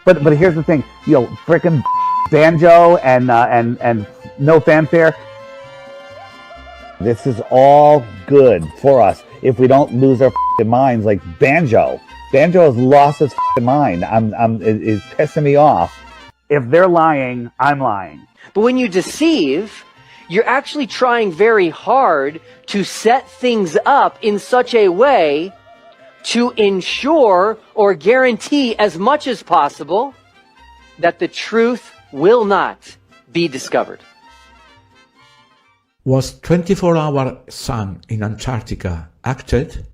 But here's the thing, frickin' banjo and no fanfare. This is all good for us if we don't lose our minds like banjo. Banjo has lost its mind. It's pissing me off. If they're lying, I'm lying. But when you deceive, you're actually trying very hard to set things up in such a way to ensure or guarantee as much as possible that the truth will not be discovered. Was 24-hour sun in Antarctica acted?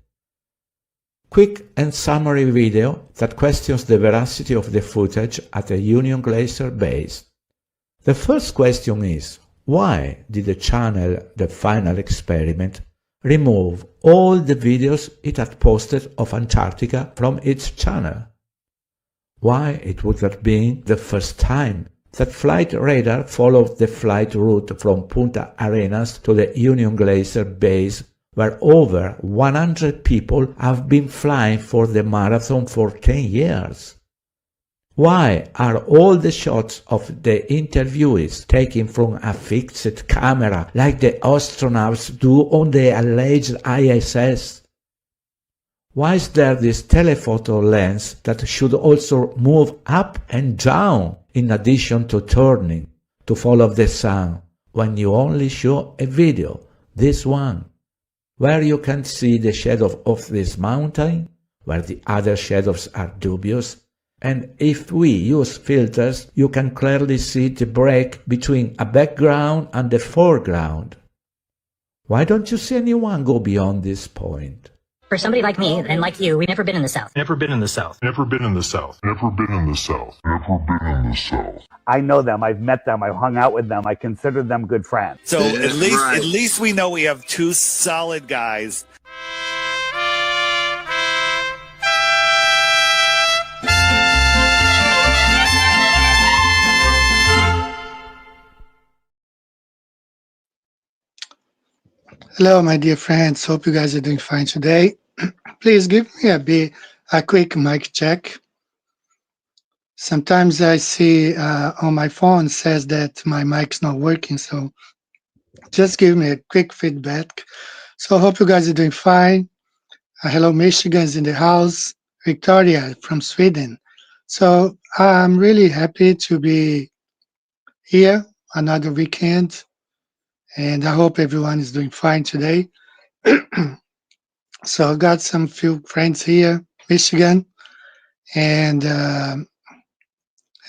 Quick and summary video that questions the veracity of the footage at a Union Glacier base. The first question is, why did the channel The Final Experiment remove all the videos it had posted of Antarctica from its channel? Why it would have been the first time that flight radar followed the flight route from Punta Arenas to the Union Glacier base, where over 100 people have been flying for the marathon for 10 years? Why are all the shots of the interviewees taken from a fixed camera like the astronauts do on the alleged ISS? Why is there this telephoto lens that should also move up and down in addition to turning to follow the sun when you only show a video, this one, where you can see the shadow of this mountain, where the other shadows are dubious, and if we use filters, you can clearly see the break between a background and the foreground. Why don't you see anyone go beyond this point? For somebody like me and like you, we've never been in the South. Never been in the South. Never been in the South. Never been in the South. Never been in the South. I know them. I've met them. I've hung out with them. I consider them good friends. So at least we know we have two solid guys. Hello, my dear friends. Hope you guys are doing fine today. Please give me a quick mic check. Sometimes I see on my phone says that my mic's not working, so just give me a quick feedback. So hope you guys are doing fine. Hello, Michigan's in the house. Victoria from Sweden. So I'm really happy to be here another weekend. And I hope everyone is doing fine today. So I've got some few friends here, Michigan. And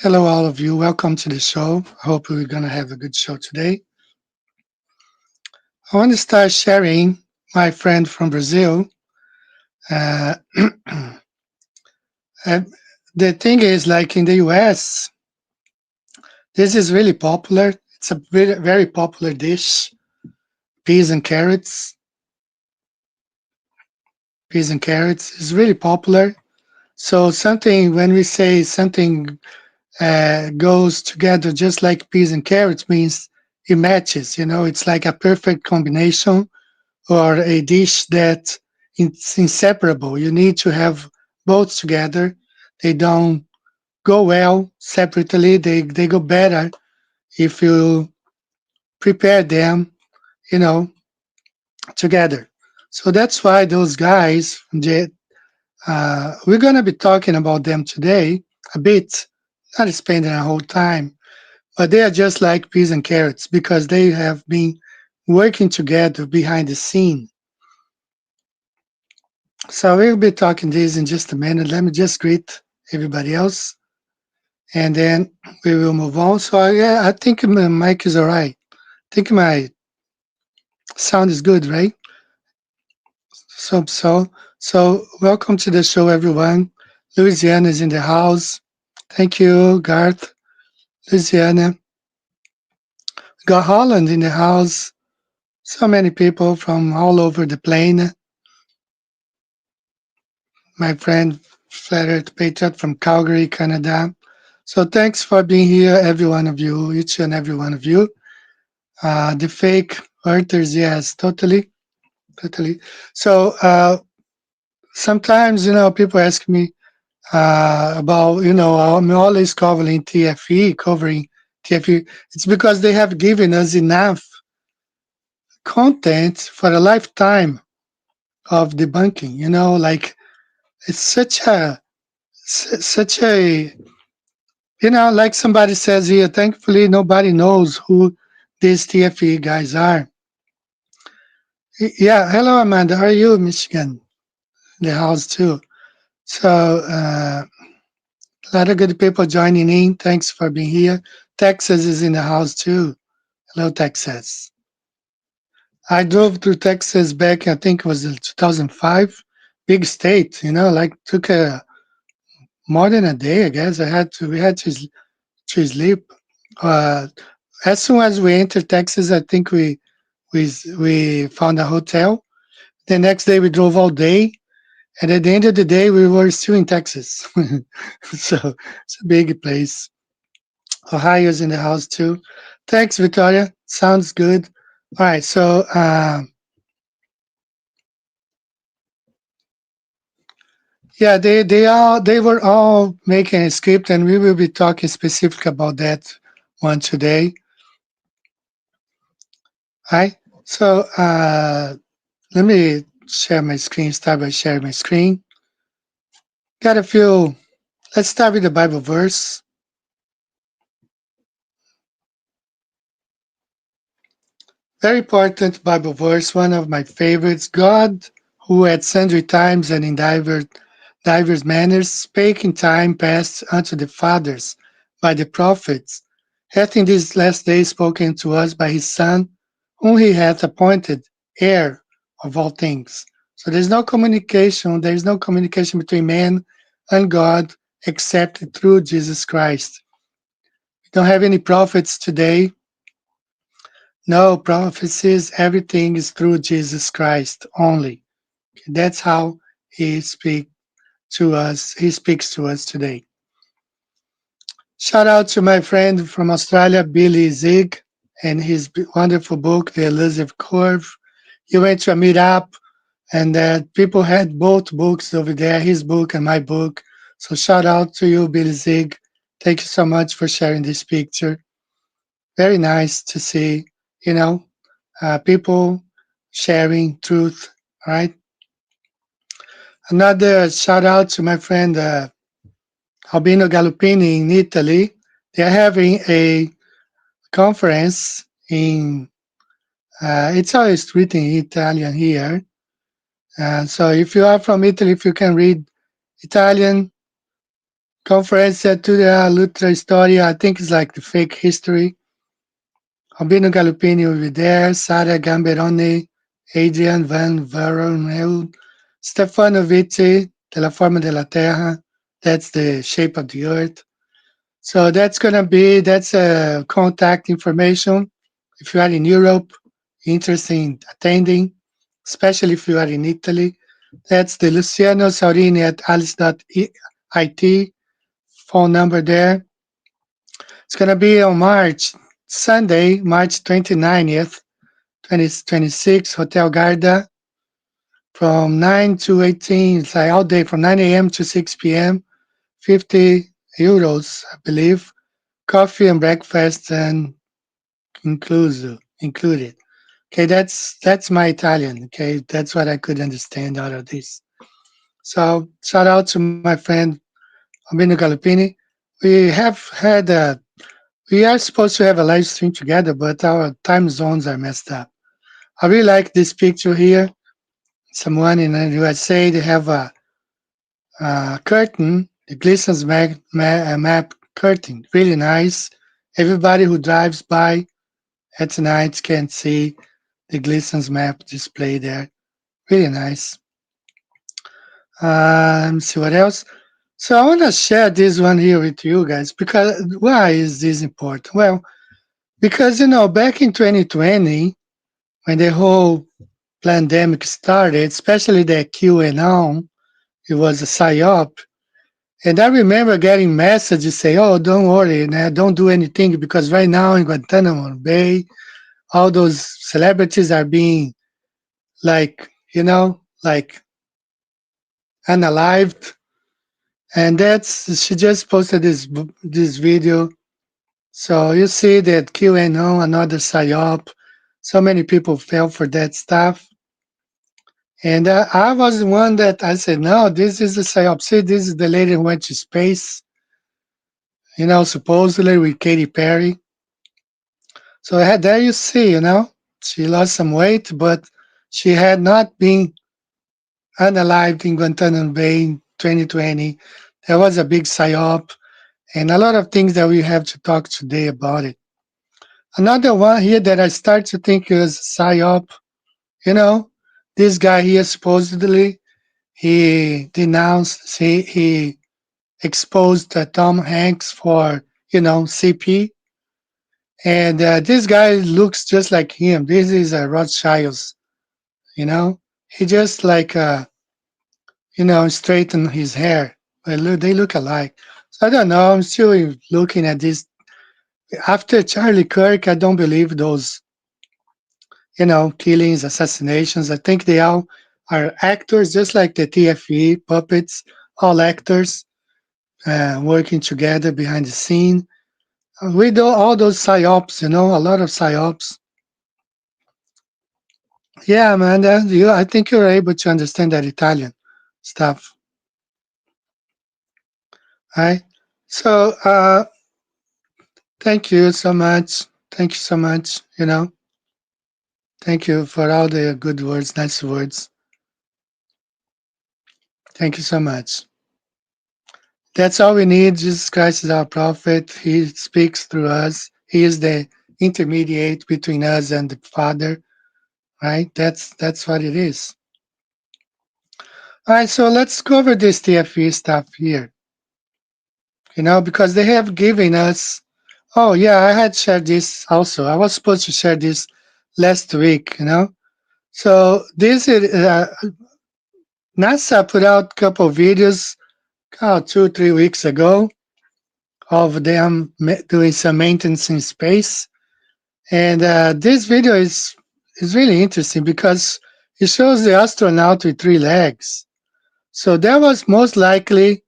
hello, all of you. Welcome to the show. I hope we're going to have a good show today. I want to start sharing my friend from Brazil. The thing is, like in the US, this is really popular. It's a very, very popular dish, peas and carrots. Peas and carrots is really popular. So something, when we say something goes together just like peas and carrots, means it matches, it's like a perfect combination or a dish that it's inseparable. You need to have both together. They don't go well separately. They go better if you prepare them, together. So that's why those guys, we're going to be talking about them today a bit, not spending a whole time, but they are just like peas and carrots because they have been working together behind the scene. So we'll be talking this in just a minute. Let me just greet everybody else. And then we will move on. So yeah, I think my mic is all right. I think my sound is good, right? So welcome to the show, everyone. Louisiana is in the house. Thank you, Garth. Louisiana. We got Holland in the house. So many people from all over the plane. My friend, Flat Earth Patriot from Calgary, Canada. So thanks for being here, every one of you, each and every one of you. The fake earthers, yes, totally. So sometimes, people ask me, about, I'm always covering TFE. It's because they have given us enough content for a lifetime of debunking. Like it's such a, like somebody says here. Thankfully, nobody knows who these TFE guys are. Yeah, hello Amanda. How are you, Michigan? The house too. So a lot of good people joining in. Thanks for being here. Texas is in the house too. Hello, Texas. I drove through Texas back, I think it was in 2005. Big state, like took more than a day, I guess. We had to sleep. Uh, as soon as we entered Texas, I think we found a hotel. The next day we drove all day, and at the end of the day we were still in Texas. So it's a big place. Ohio's in the house too. Thanks, Victoria. Sounds good. All right, so yeah, they were all making a script, and we will be talking specific about that one today. Hi. So let me share my screen. Start by sharing my screen. Got a few. Let's start with the Bible verse. Very important Bible verse, one of my favorites. God, who at sundry times and in divers manners spake in time past unto the fathers by the prophets, hath in these last days spoken to us by his Son, whom he hath appointed heir of all things. So there is no communication between man and God except through Jesus Christ. We don't have any prophets today. No prophecies, everything is through Jesus Christ only. That's how he speaks to us. He speaks to us today. Shout out to my friend from Australia, Billy Zig, and his wonderful book, The Elusive Curve. He went to a meetup, and people had both books over there, his book and my book. So shout out to you, Billy Zig. Thank you so much for sharing this picture. Very nice to see, people sharing truth, right? Another shout out to my friend Albino Gallupini in Italy. They're having a conference in, it's always written in Italian here. So if you are from Italy, if you can read Italian, Conferenza Tudia Lutra Storia, I think it's like the fake history. Albino Gallupini will be there, Sara Gamberoni, Adrian Van Veronel, Stefano Vitti, della forma della terra, that's the shape of the earth. So that's contact information. If you are in Europe, interested in attending, especially if you are in Italy, that's the Luciano Saurini at alice.it phone number there. It's going to be on Sunday, March 29th, 2026, Hotel Garda, from 9 to 18, it's like all day, from 9 a.m. to 6 p.m., 50 euros, I believe, coffee and breakfast and included. Okay, that's my Italian. Okay, that's what I could understand out of this. So shout out to my friend Albino Gallupini. We are supposed to have a live stream together, but our time zones are messed up. I really like this picture here. Someone in the USA, they have a curtain, the Gleason's map curtain, really nice. Everybody who drives by at night can see the Gleason's map display there. Really nice. Let me see what else. So I want to share this one here with you guys, because why is this important? Well, because back in 2020, when the whole pandemic started, especially the QAnon, it was a psyop. And I remember getting messages say, "Oh, don't worry, don't do anything, because right now in Guantanamo Bay, all those celebrities are being like, like unalived, And she just posted this video. So you see that QAnon, another psyop. So many people fell for that stuff. And I was the one that I said, no, this is the psyop. See, this is the lady who went to space, supposedly with Katy Perry. So there you see, she lost some weight, but she had not been unalived in Guantanamo Bay in 2020. There was a big psyop and a lot of things that we have to talk today about it. Another one here that I start to think is psyop, this guy here supposedly, he denounced, he exposed Tom Hanks for, CP. And this guy looks just like him. This is a Rothschilds, He just like, straighten his hair. But look, they look alike. So I don't know. I'm still looking at this. After Charlie Kirk, I don't believe those, killings, assassinations. I think they all are actors, just like the TFE puppets, all actors working together behind the scene. We do all those psyops, a lot of psyops. Yeah, man, I think you're able to understand that Italian stuff. Right? So, thank you so much. Thank you so much. Thank you for all the good words, nice words. Thank you so much. That's all we need. Jesus Christ is our prophet. He speaks through us. He is the intermediate between us and the Father. Right? That's what it is. All right, so let's cover this TFE stuff here. Because they have given us. Oh yeah, I had shared this also. I was supposed to share this last week. So this is NASA put out a couple of videos 2-3 weeks ago of them doing some maintenance in space, and this video is really interesting because it shows the astronaut with 3 legs. So that was most likely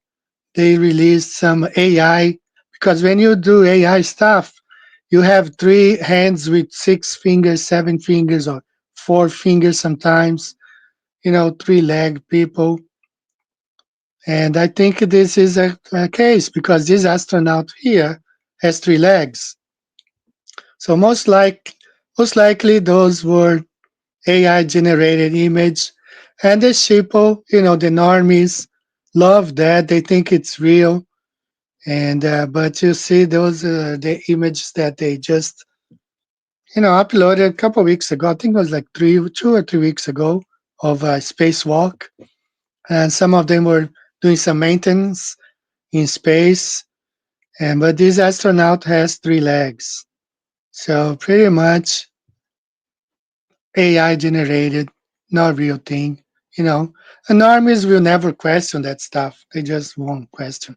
they released some AI, because when you do AI stuff, you have 3 hands with 6 fingers, 7 fingers, or 4 fingers sometimes, 3-leg people. And I think this is a case because this astronaut here has 3 legs. So most likely those were AI generated image. And the sheeple, the normies love that. They think it's real. And but you see those the images that they just uploaded a couple of weeks ago. I think it was like 2 or 3 weeks ago of a spacewalk, and some of them were doing some maintenance in space. And but this astronaut has 3 legs, so pretty much AI generated, not real thing. And armies will never question that stuff. They just won't question.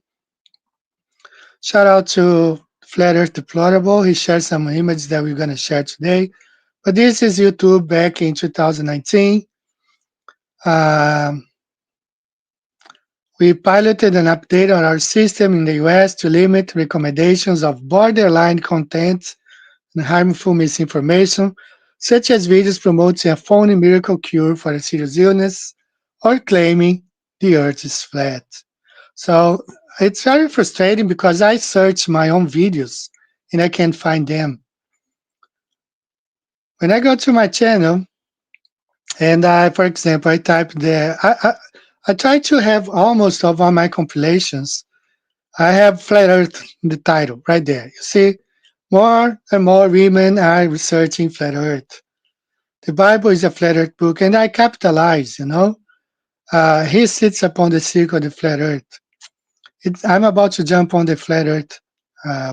Shout out to Flat Earth Deplorable. He shared some images that we're going to share today. But this is YouTube back in 2019. We piloted an update on our system in the US to limit recommendations of borderline content and harmful misinformation, such as videos promoting a phony miracle cure for a serious illness or claiming the earth is flat. So it's very frustrating because I search my own videos and I can't find them. When I go to my channel and for example, I type there, I try to have almost of all my compilations. I have Flat Earth in the title right there. You see, more and more women are researching Flat Earth. The Bible is a Flat Earth book, and I capitalize, he sits upon the circle of the Flat Earth. I'm about to jump on the Flat Earth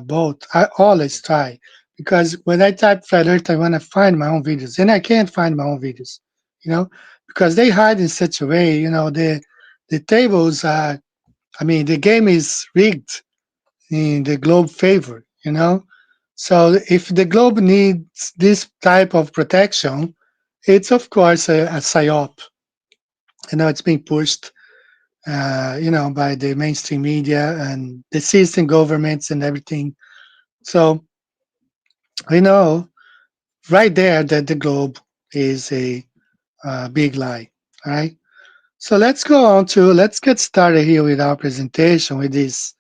boat. I always try, because when I type Flat Earth, I want to find my own videos, and I can't find my own videos, because they hide in such a way, the tables are, the game is rigged in the globe favor, So if the globe needs this type of protection, it's of course a psyop. It's being pushed by the mainstream media and the system governments and everything. So we know right there that the globe is a big lie. All right. So let's get started here with our presentation with this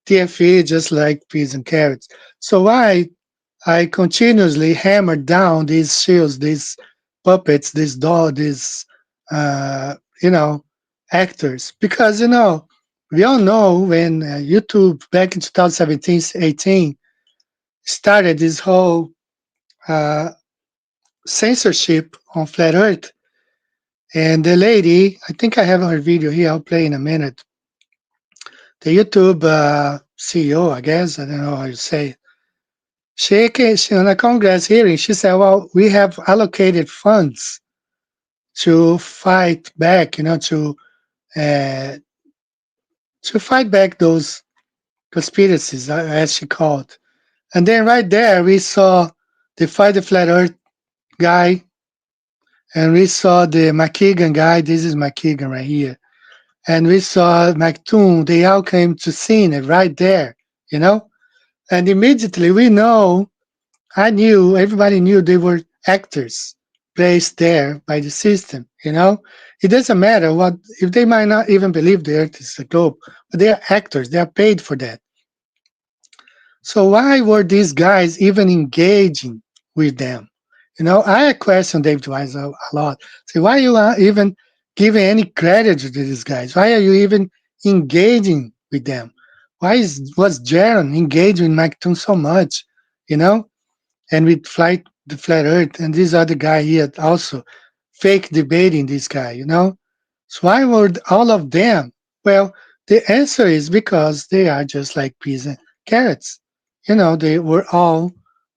TFE, just like peas and carrots. So I continuously hammer down these shills, these puppets, these doll, these uh, you know actors, because we all know when YouTube back in 2017, 18 started this whole uh, censorship on flat Earth, and the lady, I think I have her video here. I'll play in a minute. The YouTube CEO, I guess, I don't know how you say it. She on a Congress hearing, she said, "Well, we have allocated funds to fight back, uh, to fight back those conspiracies, as she called." And then right there, we saw the Fight the Flat Earth guy, and we saw the McKeegan guy. This is McKeegan right here. And we saw McToon. They all came to scene it right there, you know? And immediately we know, everybody knew they were actors placed there by the system, you know? It doesn't matter what, if they might not even believe the earth is a globe, but they are actors, they are paid for that. So why were these guys even engaging with them? I question David Wise a lot. Say, why you are even giving any credit to these guys? Why are you even engaging with them? Was Jaron engaging with Mike Toon so much? You know, and with Flight the Flat Earth and this other guy here also fake debating this guy, So why were all of them? Well, the answer is because they are just like peas and carrots. They were all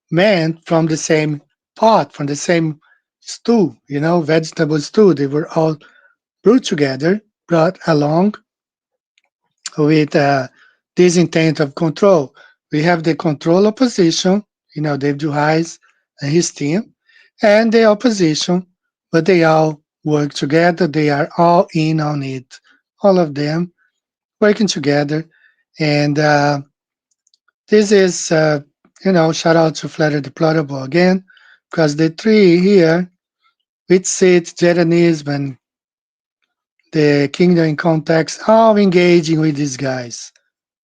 men from the same pot, from the same stew, vegetable stew. They were all brewed together, brought along with this intent of control. We have the control opposition, David Wise and his team, and the opposition, but they all work together. They are all in on it, all of them working together. And this is, shout out to Flatter Deplorable again, because the three here, with Sid, Jedanism, and the Kingdom in Context, all engaging with these guys,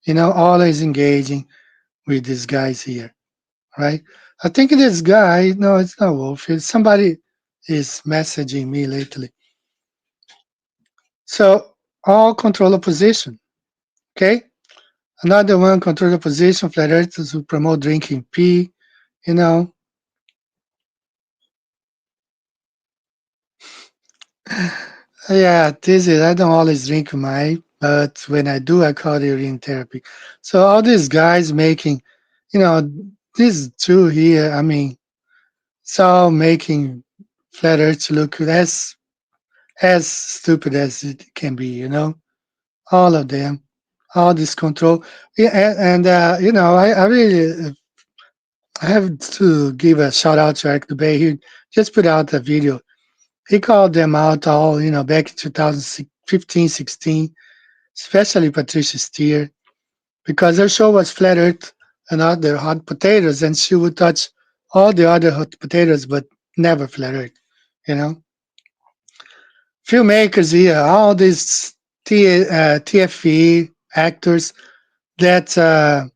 always engaging with these guys here, right? I think this guy, no, it's not Wolf. Somebody is messaging me lately. So all control opposition, okay? Another one, control opposition, flat earthers who promote drinking pee, Yeah, this is, I don't always drink my, but when I do, I call it urine therapy. So all these guys making, these two here, I mean, it's all making flat earth look as stupid as it can be, all of them, all this control. Yeah, and I really I have to give a shout out to Eric Dubay. He just put out a video. He called them out all, back in 2015, 16, especially Patricia Steer, because her show was Flat Earth and other hot potatoes, and she would touch all the other hot potatoes, but never Flat Earth, you know. Filmmakers here, all these TFE actors that,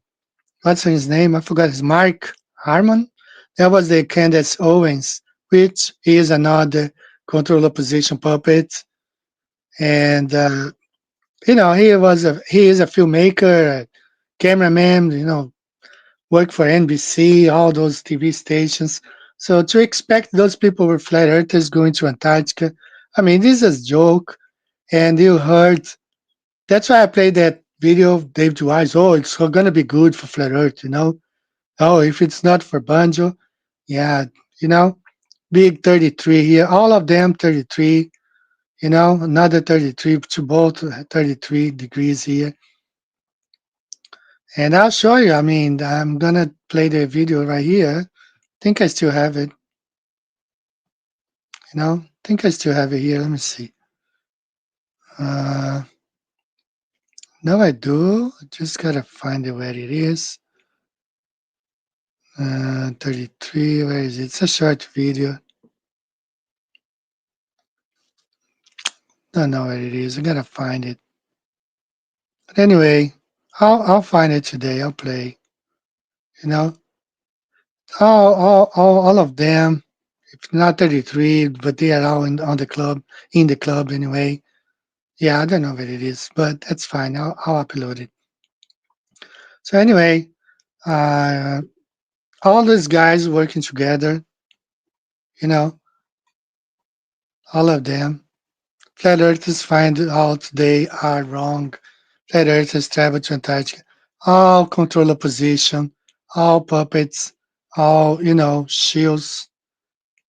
what's his name? I forgot his Mark Harmon. That was the Candace Owens, which is another control opposition puppet. And, he is a filmmaker, a cameraman, worked for NBC, all those TV stations. So to expect those people were flat earthers going to Antarctica, I mean, this is a joke. And you heard, that's why I played that video of Dave Wise. Oh, it's going to be good for flat earth, Oh, if it's not for Banjo, yeah, big 33 here, all of them 33, another 33 to both 33 degrees here. And I'll show you. I mean, I'm going to play the video right here. I think I still have it. I think I still have it here. Let me see. Now I do. I just gotta find it where it is. 33, where is it? It's a short video. Don't know where it is. I gotta find it. But anyway, I'll find it today. I'll play. You know, all of them. If not 33, but they are all on the club, in the club anyway. Yeah, I don't know where it is, but that's fine. I'll upload it. So anyway, uh, all these guys working together, you know, all of them. Flat earthers find out they are wrong. Flat earthers travel to Antarctica. All control a position, all puppets, all, shills.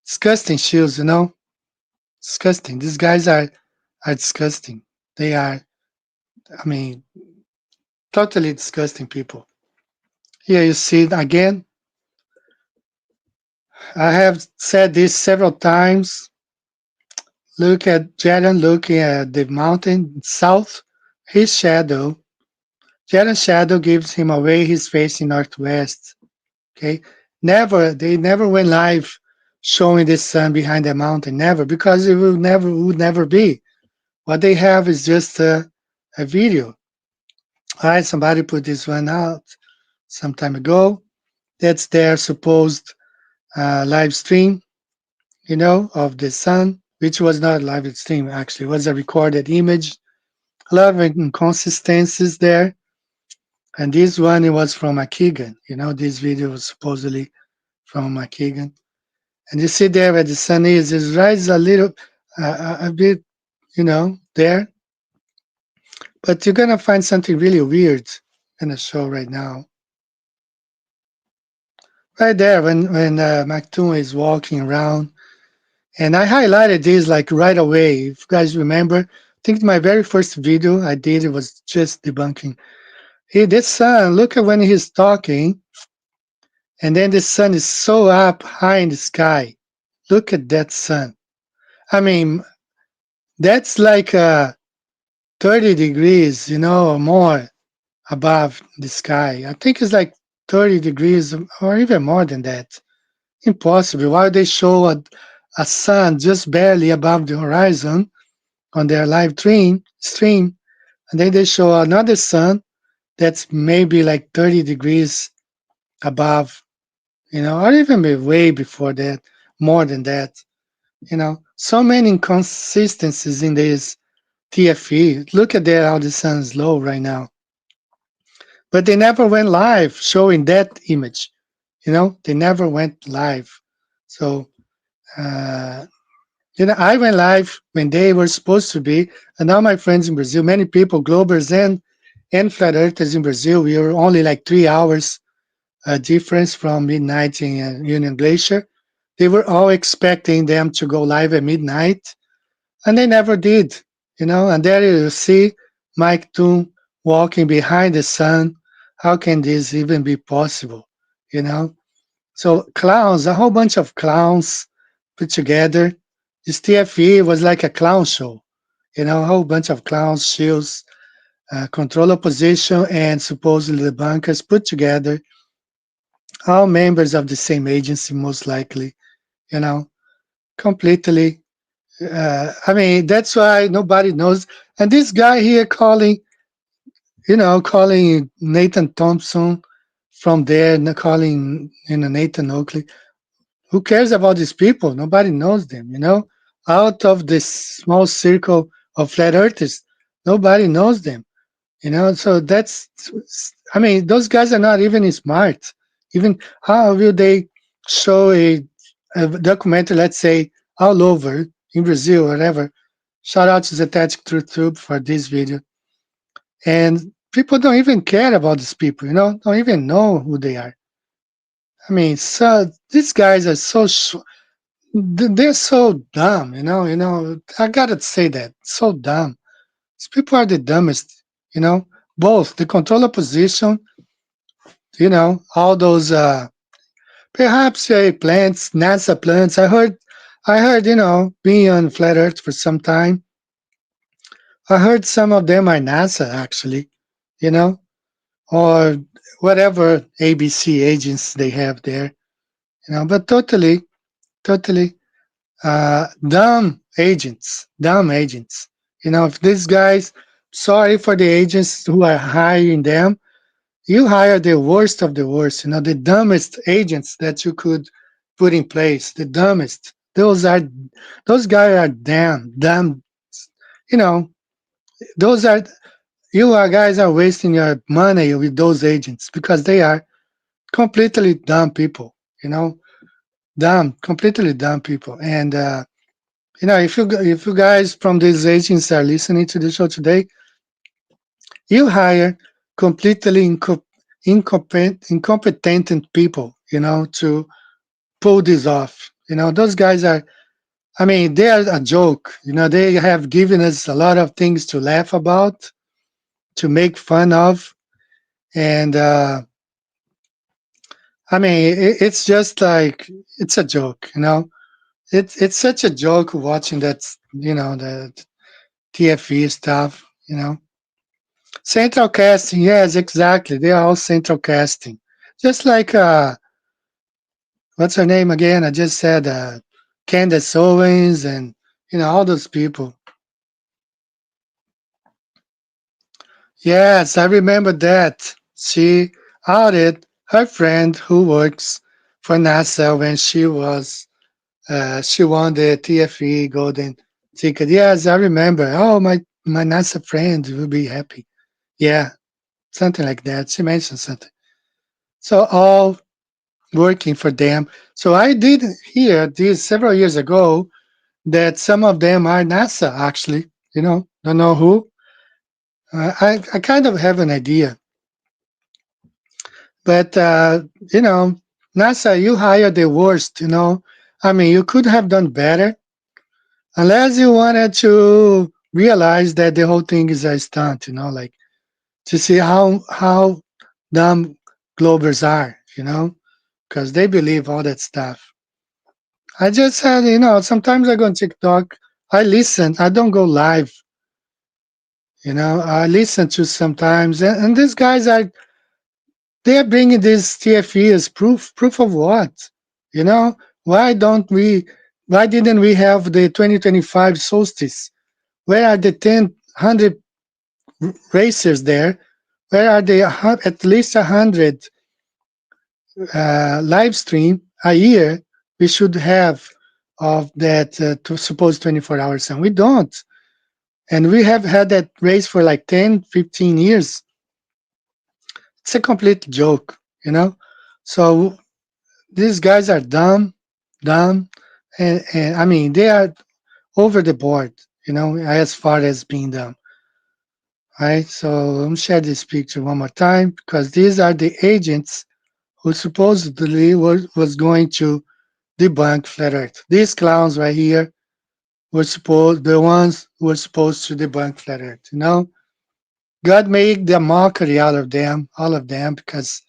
Disgusting shills, Disgusting. These guys are disgusting. They are, I mean, totally disgusting people. Here you see it again. I have said this several times. Look at Jaden looking at the mountain south. His shadow, Jaden's shadow gives him away. He's facing northwest. Okay, they never went live showing the sun behind the mountain. Never, because it would never be. What they have is just a video. All right, somebody put this one out some time ago. That's their supposed live stream, of the sun, which was not a live stream, actually. It was a recorded image. A lot of inconsistencies there. And this one, it was from Keegan. This video was supposedly from Keegan. And you see there where the sun is, it rises a little, a bit, there. But you're going to find something really weird in the show right now. Right there, when McToon is walking around, and I highlighted this like right away. If you guys remember, I think my very first video I did, it was just debunking. Hey, this sun, look at when he's talking, and then the sun is so up high in the sky. Look at that sun. I mean, that's like 30 degrees, or more above the sky. I think it's like 30 degrees or even more than that. Impossible. Why they show a sun just barely above the horizon on their live stream, and then they show another sun that's maybe like 30 degrees above, or even way before that, more than that. So many inconsistencies in this TFE. Look at there how the sun is low right now. But they never went live showing that image. They never went live. So, I went live when they were supposed to be. And now my friends in Brazil, many people, Globers and Flat Earthers in Brazil, we were only like 3 hours difference from midnight in Union Glacier. They were all expecting them to go live at midnight, and they never did. And there you see Mike Toon walking behind the sun. How can this even be possible? So clowns, a whole bunch of clowns put together. This TFE was like a clown show, a whole bunch of clowns, shills, control opposition, and supposedly the bunkers put together, all members of the same agency, most likely, completely. I mean, that's why nobody knows. And this guy here calling Nathan Thompson from there, calling, Nathan Oakley. Who cares about these people? Nobody knows them, Out of this small circle of flat earthers, nobody knows them, So I mean, those guys are not even smart. Even how will they show a documentary, let's say, all over in Brazil, whatever? Shout out to Zetetic Truth Tube for this video. And people don't even care about these people, don't even know who they are. I mean, so these guys are they're so dumb, I gotta say that, so dumb. These people are the dumbest, both the controller position, all those perhaps plants, NASA plants. I heard, being on Flat Earth for some time, I heard some of them are NASA actually, you know, or whatever ABC agents they have there, you know, but totally, totally dumb agents. You know, if these guys, sorry for the agents who are hiring them, you hire the worst of the worst, you know, the dumbest agents that you could put in place, the dumbest. Those guys are dumb, you know, those are, guys are wasting your money with those agents because they are completely dumb people, you know, completely dumb people. And, you know, if you guys from these agents are listening to the show today, you hire completely incompetent people, you know, to pull this off. You know, those guys are, I mean, they are a joke. You know, they have given us a lot of things to laugh about, to make fun of. And, I mean, it's just like, it's a joke, you know. It's such a joke watching that, you know, the TFE stuff, you know. Central casting, yes, exactly. They are all central casting. Just like what's her name again? I just said Candace Owens and you know all those people. Yes, I remember that. She outed her friend who works for NASA when she won the TFE golden ticket. Yes, I remember. Oh, my NASA friend will be happy. Yeah, something like that. She mentioned something. So all working for them. So I did hear this several years ago that some of them are NASA actually. You know, don't know who. I kind of have an idea, but you know, NASA, you hire the worst. You know, I mean, you could have done better, unless you wanted to realize that the whole thing is a stunt. You know, like to see how dumb Globers are. You know, because they believe all that stuff. I just had, you know, sometimes I go on TikTok. I listen. I don't go live. You know, I listen to sometimes, and these guys are they are bringing this TFE as proof. Proof of what? You know, why don't we? Why didn't we have the 2025 solstice? Where are the 100 racers there? Where are the at least 100 live stream a year? We should have of that to suppose 24 hours, and we don't. And we have had that race for like 10, 15 years. It's a complete joke, you know. So these guys are dumb, and I mean they are over the board, you know, as far as being dumb. Right. So let me share this picture one more time because these are the agents who supposedly was going to debunk flat Earth. These clowns right here were supposed the ones who were supposed to debunk flat Earth. You know, God made the mockery out of them, all of them, because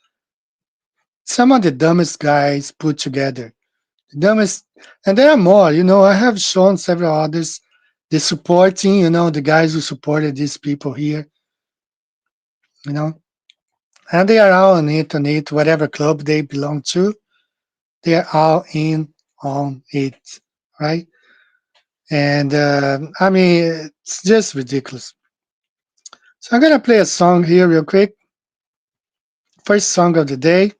some of the dumbest guys put together. The dumbest, and there are more. You know, I have shown several others. The supporting, you know, the guys who supported these people here, you know, and they are all on it, whatever club they belong to, they are all in on it, right? And I mean, it's just ridiculous. So I'm gonna play a song here real quick. First song of the day.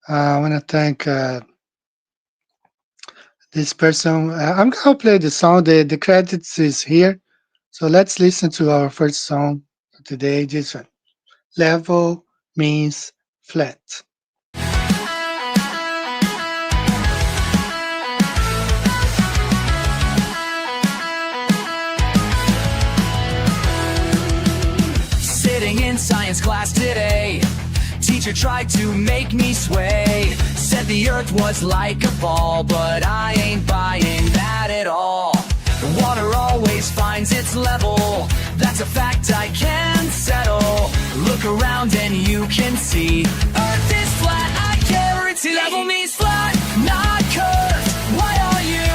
I want to thank this person. I'm gonna play the song. The credits is here. So let's listen to our first song of today. This one. Level means flat. Sitting in science class today, teacher tried to make me sway. Said the earth was like a ball, but I ain't buying that at all. The water always finds its level, that's a fact I can't settle. Look around and you can see Earth is flat, I guarantee. Level means flat, not curved. Why are you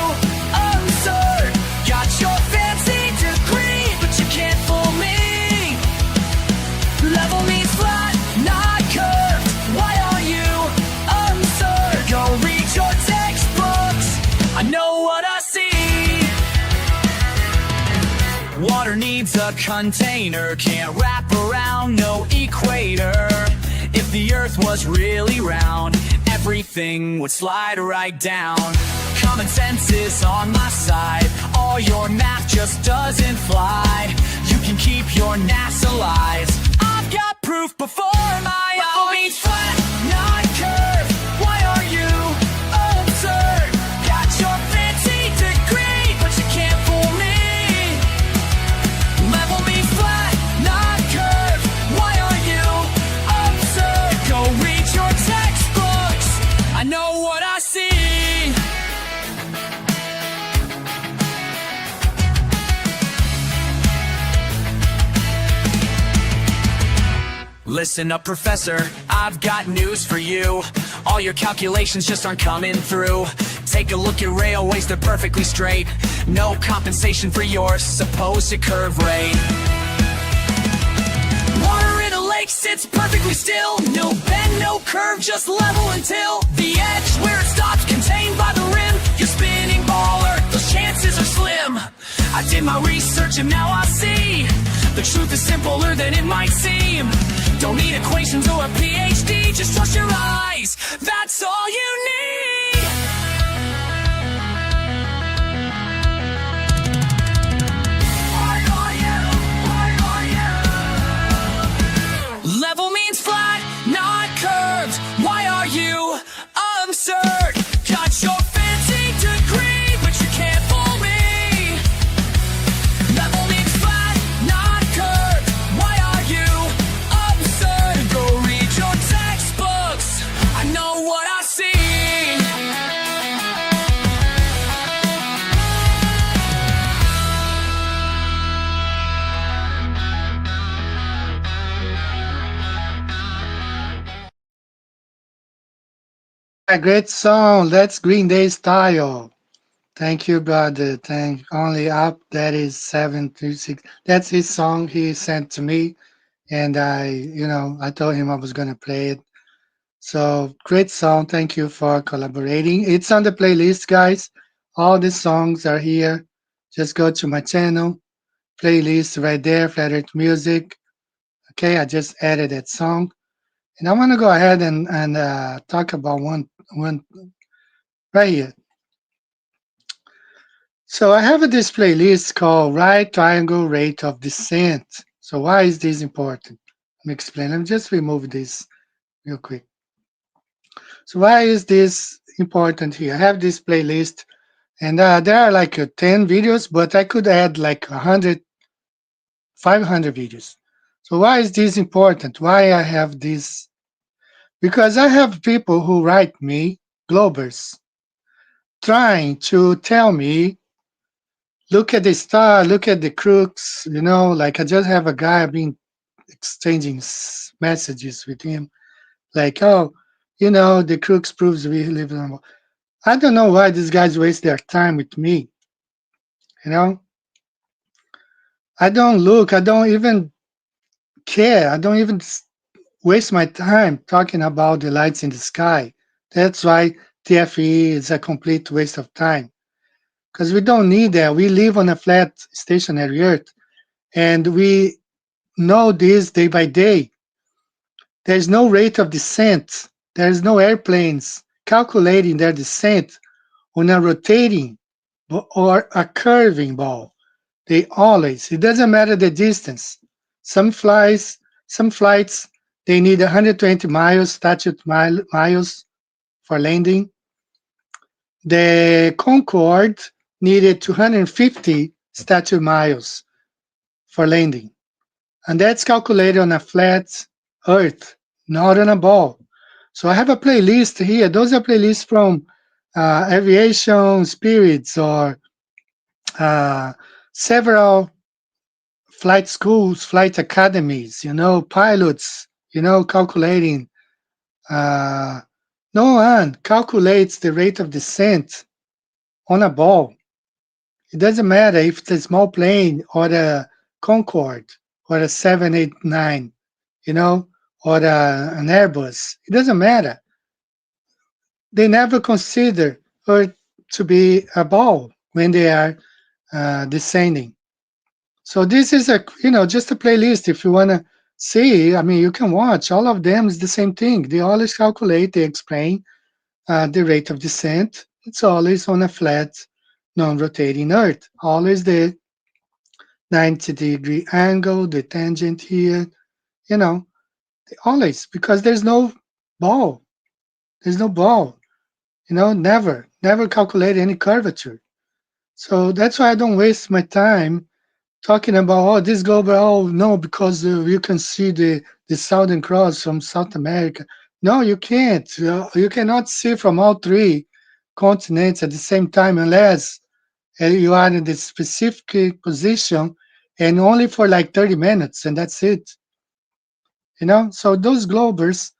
absurd? Got your fancy degree, but you can't fool me. Level Water needs a container, can't wrap around no equator. If the earth was really round, everything would slide right down. Common sense is on my side, all your math just doesn't fly. You can keep your NASA lies, I've got proof before my eyes. Means flat, not curved. Why are you absurd? Got your fancy degree, but you can't fool me. Level means flat, not curved. Why are you absurd? Go read your textbooks, I know what I see. Listen up, professor, I've got news for you. All your calculations just aren't coming through. Take a look at railways, they're perfectly straight. No compensation for your supposed curve rate. Water in a lake sits perfectly still. No bend, no curve, just level until the edge where it stops, contained by the rim. You're spinning baller, those chances are slim. I did my research and now I see the truth is simpler than it might seem. Don't need equations or a PhD, just trust your eyes, that's all you need. Why are you? Level means flat, not curved. Why are you absurd? Got your fancy degree, but you can't fool me. Level means flat, not curved. Why are you absurd? Go read your textbooks, I know what I see. A great song. That's Green Day style. Thank you, brother. Thank only up. That is 736. That's his song he sent to me, and I told him I was gonna play it. So great song. Thank you for collaborating. It's on the playlist, guys. All the songs are here. Just go to my channel, playlist right there, Flat Earth Music. Okay, I just added that song, and I want to go ahead and talk about one right here. So I have this playlist called Right Triangle Rate of Descent. So why is this important? Let me explain. Let me just remove this real quick. So why is this important here? I have this playlist, and there are like 10 videos, but I could add like 100, 500 videos. So why is this important? Why I have this? Because I have people who write me, Globers, trying to tell me, look at the star, look at the crooks, like I just have a guy I've been exchanging messages with him, like, oh, the crooks proves we live in a... I don't know why these guys waste their time with me, I don't look, I don't even care, I don't even waste my time talking about the lights in the sky. That's why TFE is a complete waste of time, because we don't need that. We live on a flat stationary Earth, and we know this day by day. There's no rate of descent. There's no airplanes calculating their descent on a rotating or a curving ball. They always, it doesn't matter the distance. Some flights, they need 120 miles, statute miles for landing. The Concorde needed 250 statute miles for landing. And that's calculated on a flat Earth, not on a ball. So I have a playlist here. Those are playlists from aviation spirits or several flight schools, flight academies, pilots, calculating. No one calculates the rate of descent on a ball. It doesn't matter if it's a small plane or a Concorde or a 789, or an Airbus. It doesn't matter. They never consider Earth to be a ball when they are descending. So this is just a playlist. If you want to see, I mean, you can watch. All of them is the same thing. They always calculate, they explain the rate of descent. It's always on a flat, non-rotating Earth. Always the 90-degree angle, the tangent here, you know, always, because there's no ball. There's no ball. Never calculate any curvature. So that's why I don't waste my time talking about, oh, this global, oh, no, because you can see the Southern Cross from South America. No, you can't. You cannot see from all three continents at the same time unless you are in the specific position and only for like 30 minutes, and that's it. So those globers,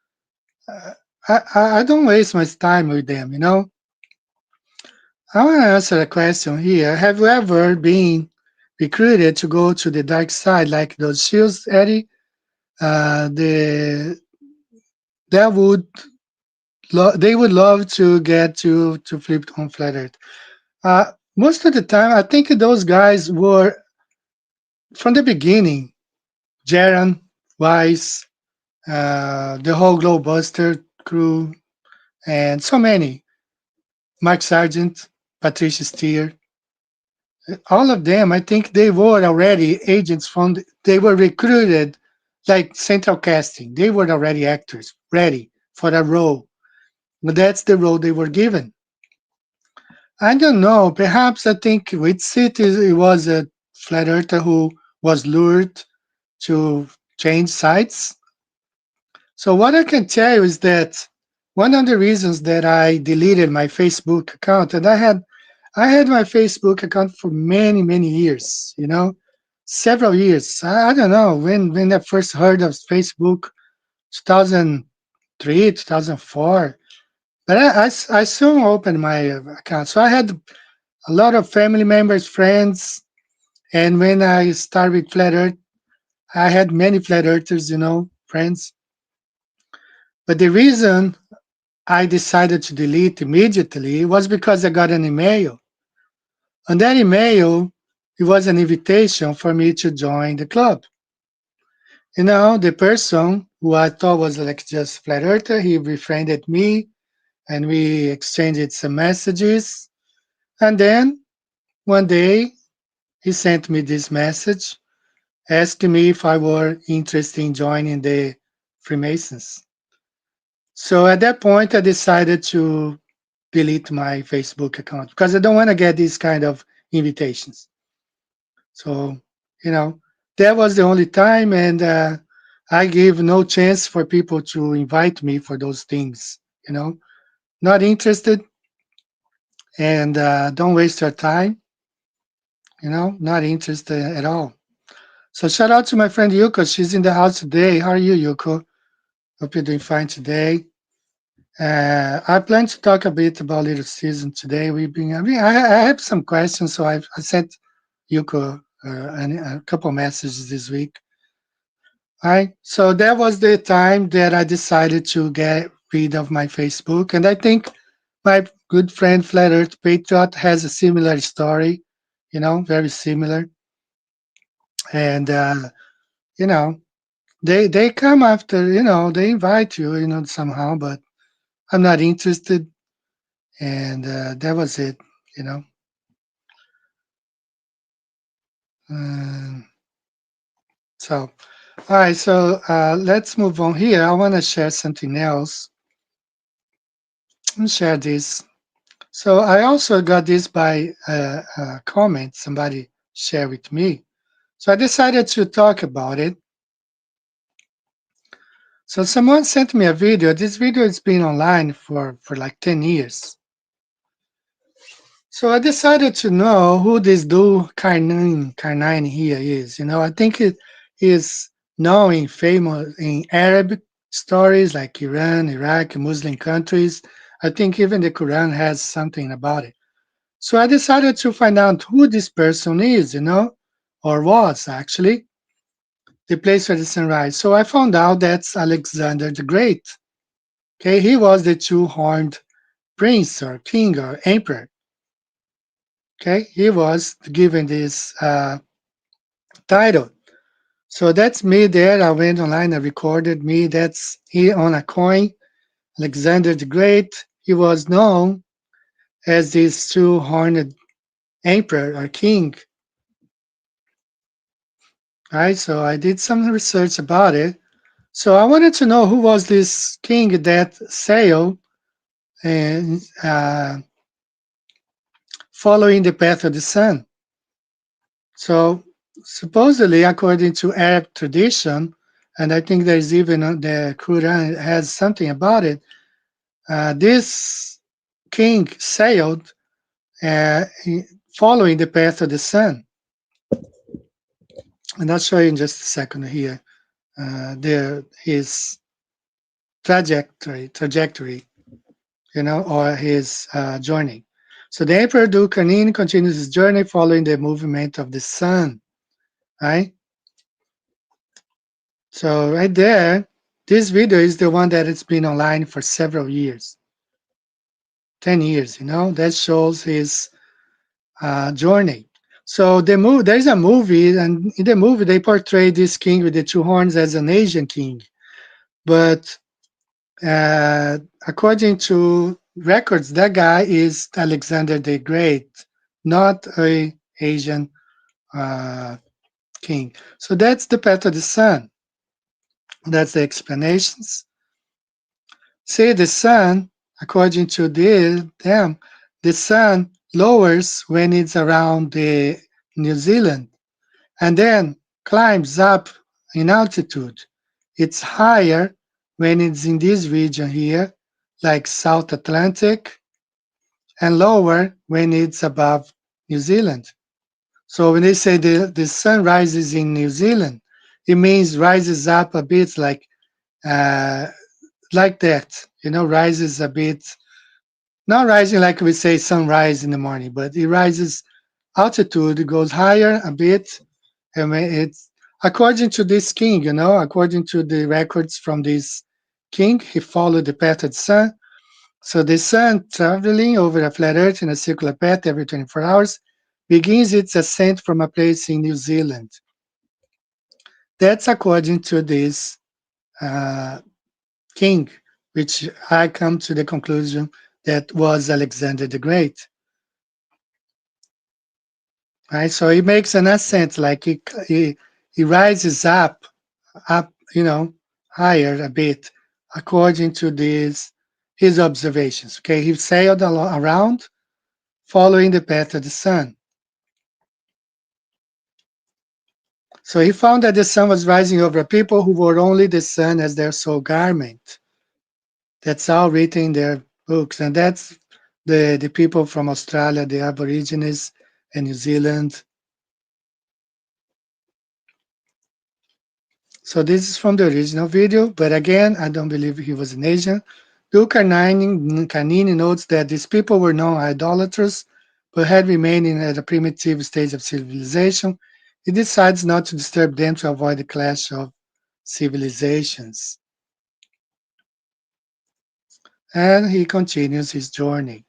I don't waste my time with them. I want to answer a question here. Have you ever been recruited to go to the dark side like those shills, Eddie? The that would they would love to get to flip on flat Earth. Most of the time, I think those guys were from the beginning. Jaron, Weiss, the whole Globebuster crew, and so many. Mark Sargent, Patricia Steer, all of them, I think they were already agents they were recruited like central casting. They were already actors ready for a role. But that's the role they were given. I don't know. Perhaps I think with City it was a flat earther who was lured to change sides. So what I can tell you is that one of the reasons that I deleted my Facebook account, and I had my Facebook account for many, many years, several years. I don't know when I first heard of Facebook, 2003, 2004. But I soon opened my account. So I had a lot of family members, friends. And when I started with Flat Earth, I had many Flat Earthers, friends. But the reason I decided to delete immediately was because I got an email. On that email, it was an invitation for me to join the club. The person who I thought was like just flat earther, he befriended me and we exchanged some messages. And then one day he sent me this message asking me if I were interested in joining the Freemasons. So at that point, I decided to delete my Facebook account because I don't want to get these kind of invitations. So, that was the only time, and I gave no chance for people to invite me for those things. Not interested, and don't waste your time. Not interested at all. So shout out to my friend Yuko. She's in the house today. How are you, Yuko? Hope you're doing fine today. I plan to talk a bit about Little Season today. I have some questions, so I sent Yuko a couple messages this week. All right, so that was the time that I decided to get rid of my Facebook, and I think my good friend Flat Earth Patriot has a similar story, very similar, and they come after, they invite you, somehow, but I'm not interested, and that was it, you know. So, all right, so let's move on here. I want to share something else. Share this. So I also got this by a comment somebody shared with me. So I decided to talk about it. So someone sent me a video. This video has been online for like 10 years. So I decided to know who this Dul Karnain here is. I think it is known famous in Arab stories like Iran, Iraq, Muslim countries. I think even the Quran has something about it. So I decided to find out who this person is, or was actually, the place for the sunrise. So I found out that's Alexander the Great. Okay, he was the two-horned prince or king or emperor. Okay, he was given this title. So that's me there. I went online, I recorded me. That's he on a coin, Alexander the Great. He was known as this two-horned emperor or king. Right, so I did some research about it. So I wanted to know who was this king that sailed and following the path of the sun. So supposedly, according to Arab tradition, and I think there's even the Quran has something about it. This king sailed uh, following the path of the sun, and I'll show you in just a second here. His trajectory, or his journey. So the Emperor Dulkarnin continues his journey following the movement of the sun, right? So right there, this video is the one that has been online for several years, 10 years, that shows his journey. So there's a movie, and in the movie they portray this king with the two horns as an Asian king. But according to records, that guy is Alexander the Great, not a Asian king. So that's the path of the sun. That's the explanations. See, the sun, according to them, the sun lowers when it's around the New Zealand and then climbs up in altitude. It's higher when it's in this region here, like South Atlantic, and lower when it's above New Zealand. So when they say the sun rises in New Zealand, it means rises up a bit like that, rises a bit, not rising like we say sunrise in the morning, but it rises altitude, it goes higher a bit. And it's according to this king, according to the records from this king, he followed the path of the sun. So the sun, traveling over a flat earth in a circular path every 24 hours, begins its ascent from a place in New Zealand. That's according to this king, which I come to the conclusion that was Alexander the Great. Right, so he makes an ascent, like he rises up, higher a bit, according to his observations. Okay, he sailed around, following the path of the sun. So he found that the sun was rising over people who wore only the sun as their sole garment. That's all written in their books, and that's the people from Australia, the Aborigines, and New Zealand. So this is from the original video, but again, I don't believe he was an Asian. Dulkarnin notes that these people were known idolaters, but had remained in a primitive stage of civilization. He decides not to disturb them to avoid the clash of civilizations. And he continues his journey.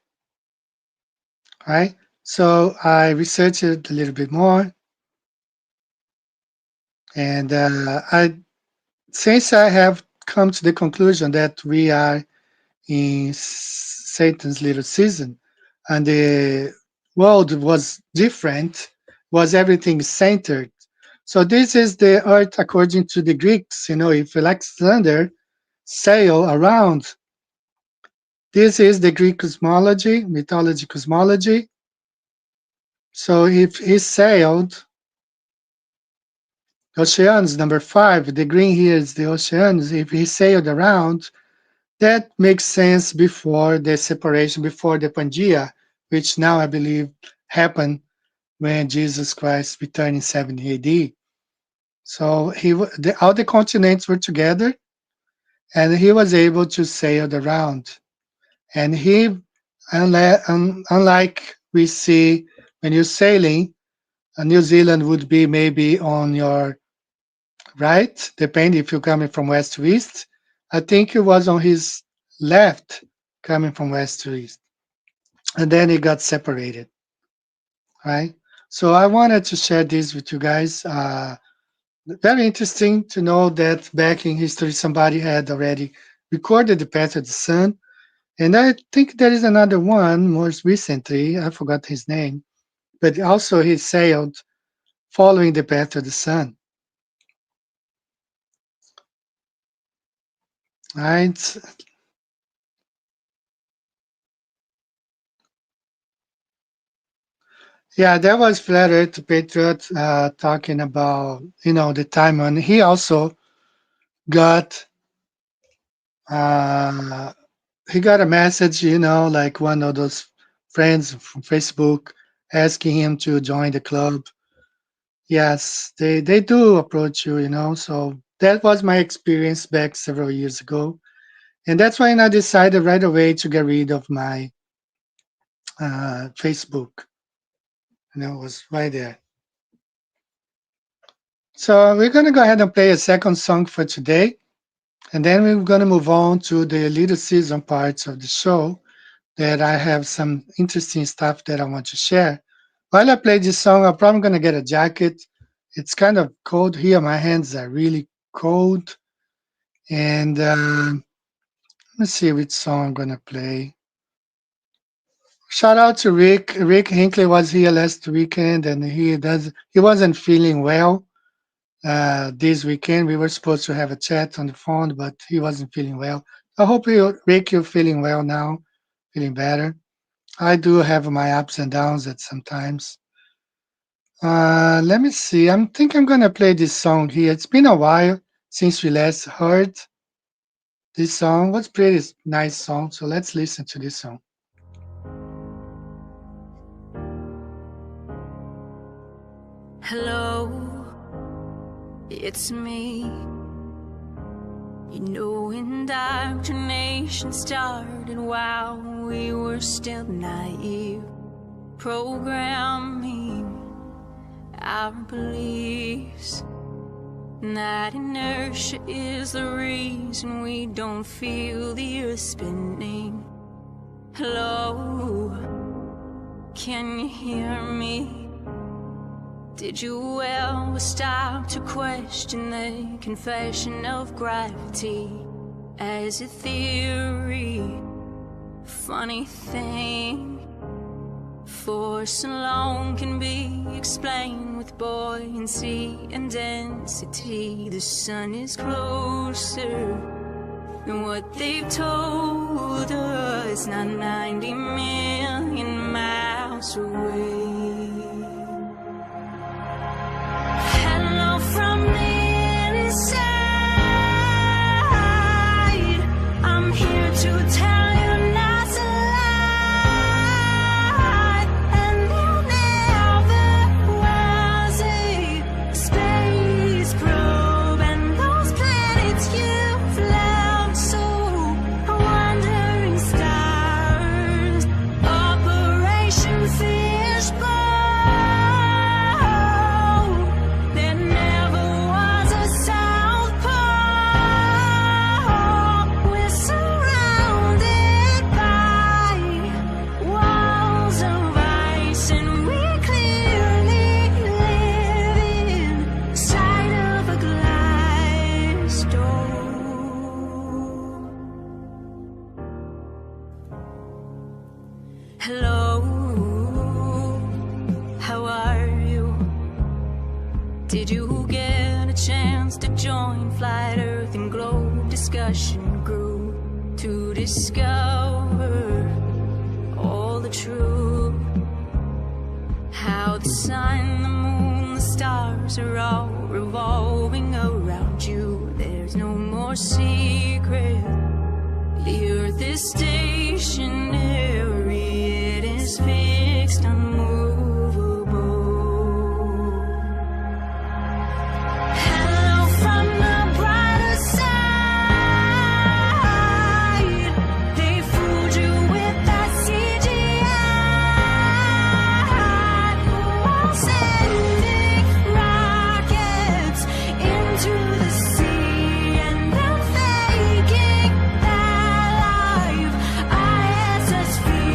Right? So I researched it a little bit more. And since I have come to the conclusion that we are in Satan's little season, and the world was different, was everything centered. So this is the earth according to the Greeks. If Alexander sailed around, this is the Greek mythology cosmology. So if he sailed oceans, number 5, the green here is the oceans. If he sailed around, that makes sense before the separation, before the Pangea, which now I believe happened when Jesus Christ returned in 70 AD. So all the continents were together, and he was able to sail around. And he, unlike we see when you're sailing, New Zealand would be maybe on your right, depending if you're coming from west to east. I think it was on his left, coming from west to east. And then it got separated, right? So I wanted to share this with you guys. Very interesting to know that back in history, somebody had already recorded the path of the sun. And I think there is another one more recently. I forgot his name, but also he sailed following the path of the sun. Right. Yeah, that was Flat Earth Patriot talking about, the time when he also got he got a message, like one of those friends from Facebook asking him to join the club. Yes, they do approach you, So that was my experience back several years ago. And that's why I decided right away to get rid of my Facebook. It was right there. So we're going to go ahead and play a second song for today. And then we're going to move on to the little season parts of the show that I have some interesting stuff that I want to share. While I play this song, I'm probably going to get a jacket. It's kind of cold here. My hands are really cold. And let me see which song I'm going to play. Shout out to Rick. Rick Hinckley was here last weekend, and he wasn't feeling well this weekend. We were supposed to have a chat on the phone, but he wasn't feeling well. I hope Rick, you're feeling well now, feeling better. I do have my ups and downs at sometimes. Let me see. I think I'm going to play this song here. It's been a while since we last heard this song. It's a pretty nice song, so let's listen to this song. Hello, it's me. Indoctrination started while we were still naive, programming our beliefs. That inertia is the reason we don't feel the earth spinning. Hello, can you hear me? Did you ever stop to question the confession of gravity as a theory? Funny thing, force alone can be explained with buoyancy and density. The sun is closer than what they've told us, not 90 million miles away. Hello from the inside, I'm here to tell you not to lie. And there never was a space probe, and those planets you've left so wandering stars. Operation Fishbowl. Hello, how are you? Did you get a chance to join Flat Earth and Globe discussion group to discover all the truth? How the sun, the moon, the stars are all revolving around you. There's no more secret. The earth is stationary, it is fixed, unmovable. Hello from the brighter side. They fooled you with that CGI. While sending rockets into the sea and then faking that life ISS feed.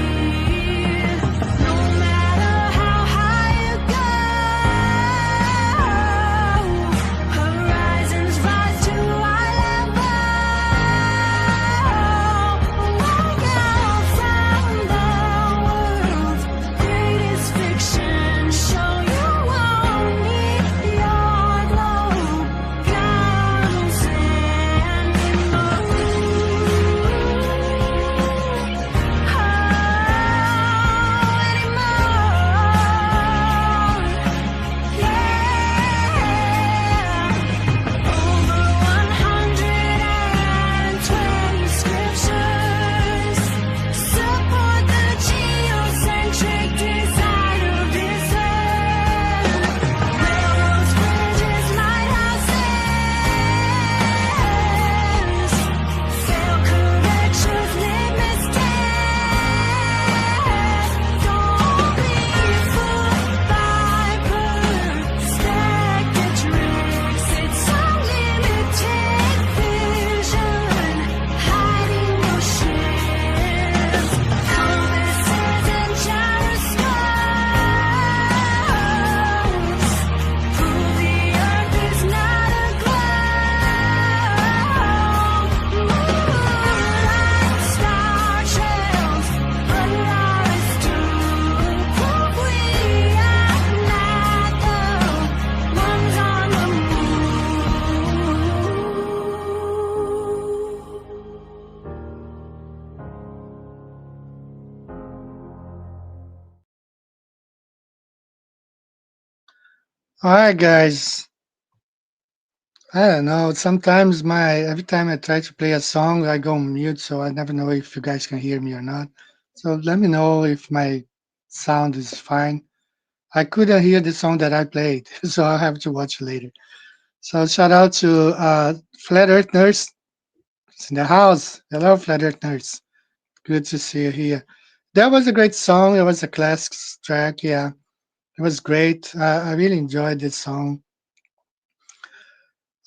All right, guys. I don't know. Sometimes every time I try to play a song, I go mute, so I never know if you guys can hear me or not. So let me know if my sound is fine. I couldn't hear the song that I played, so I'll have to watch it later. So shout out to Flat Earth Nurse. It's in the house. Hello, Flat Earth Nurse. Good to see you here. That was a great song. It was a classic track. Yeah, it was great. I really enjoyed this song.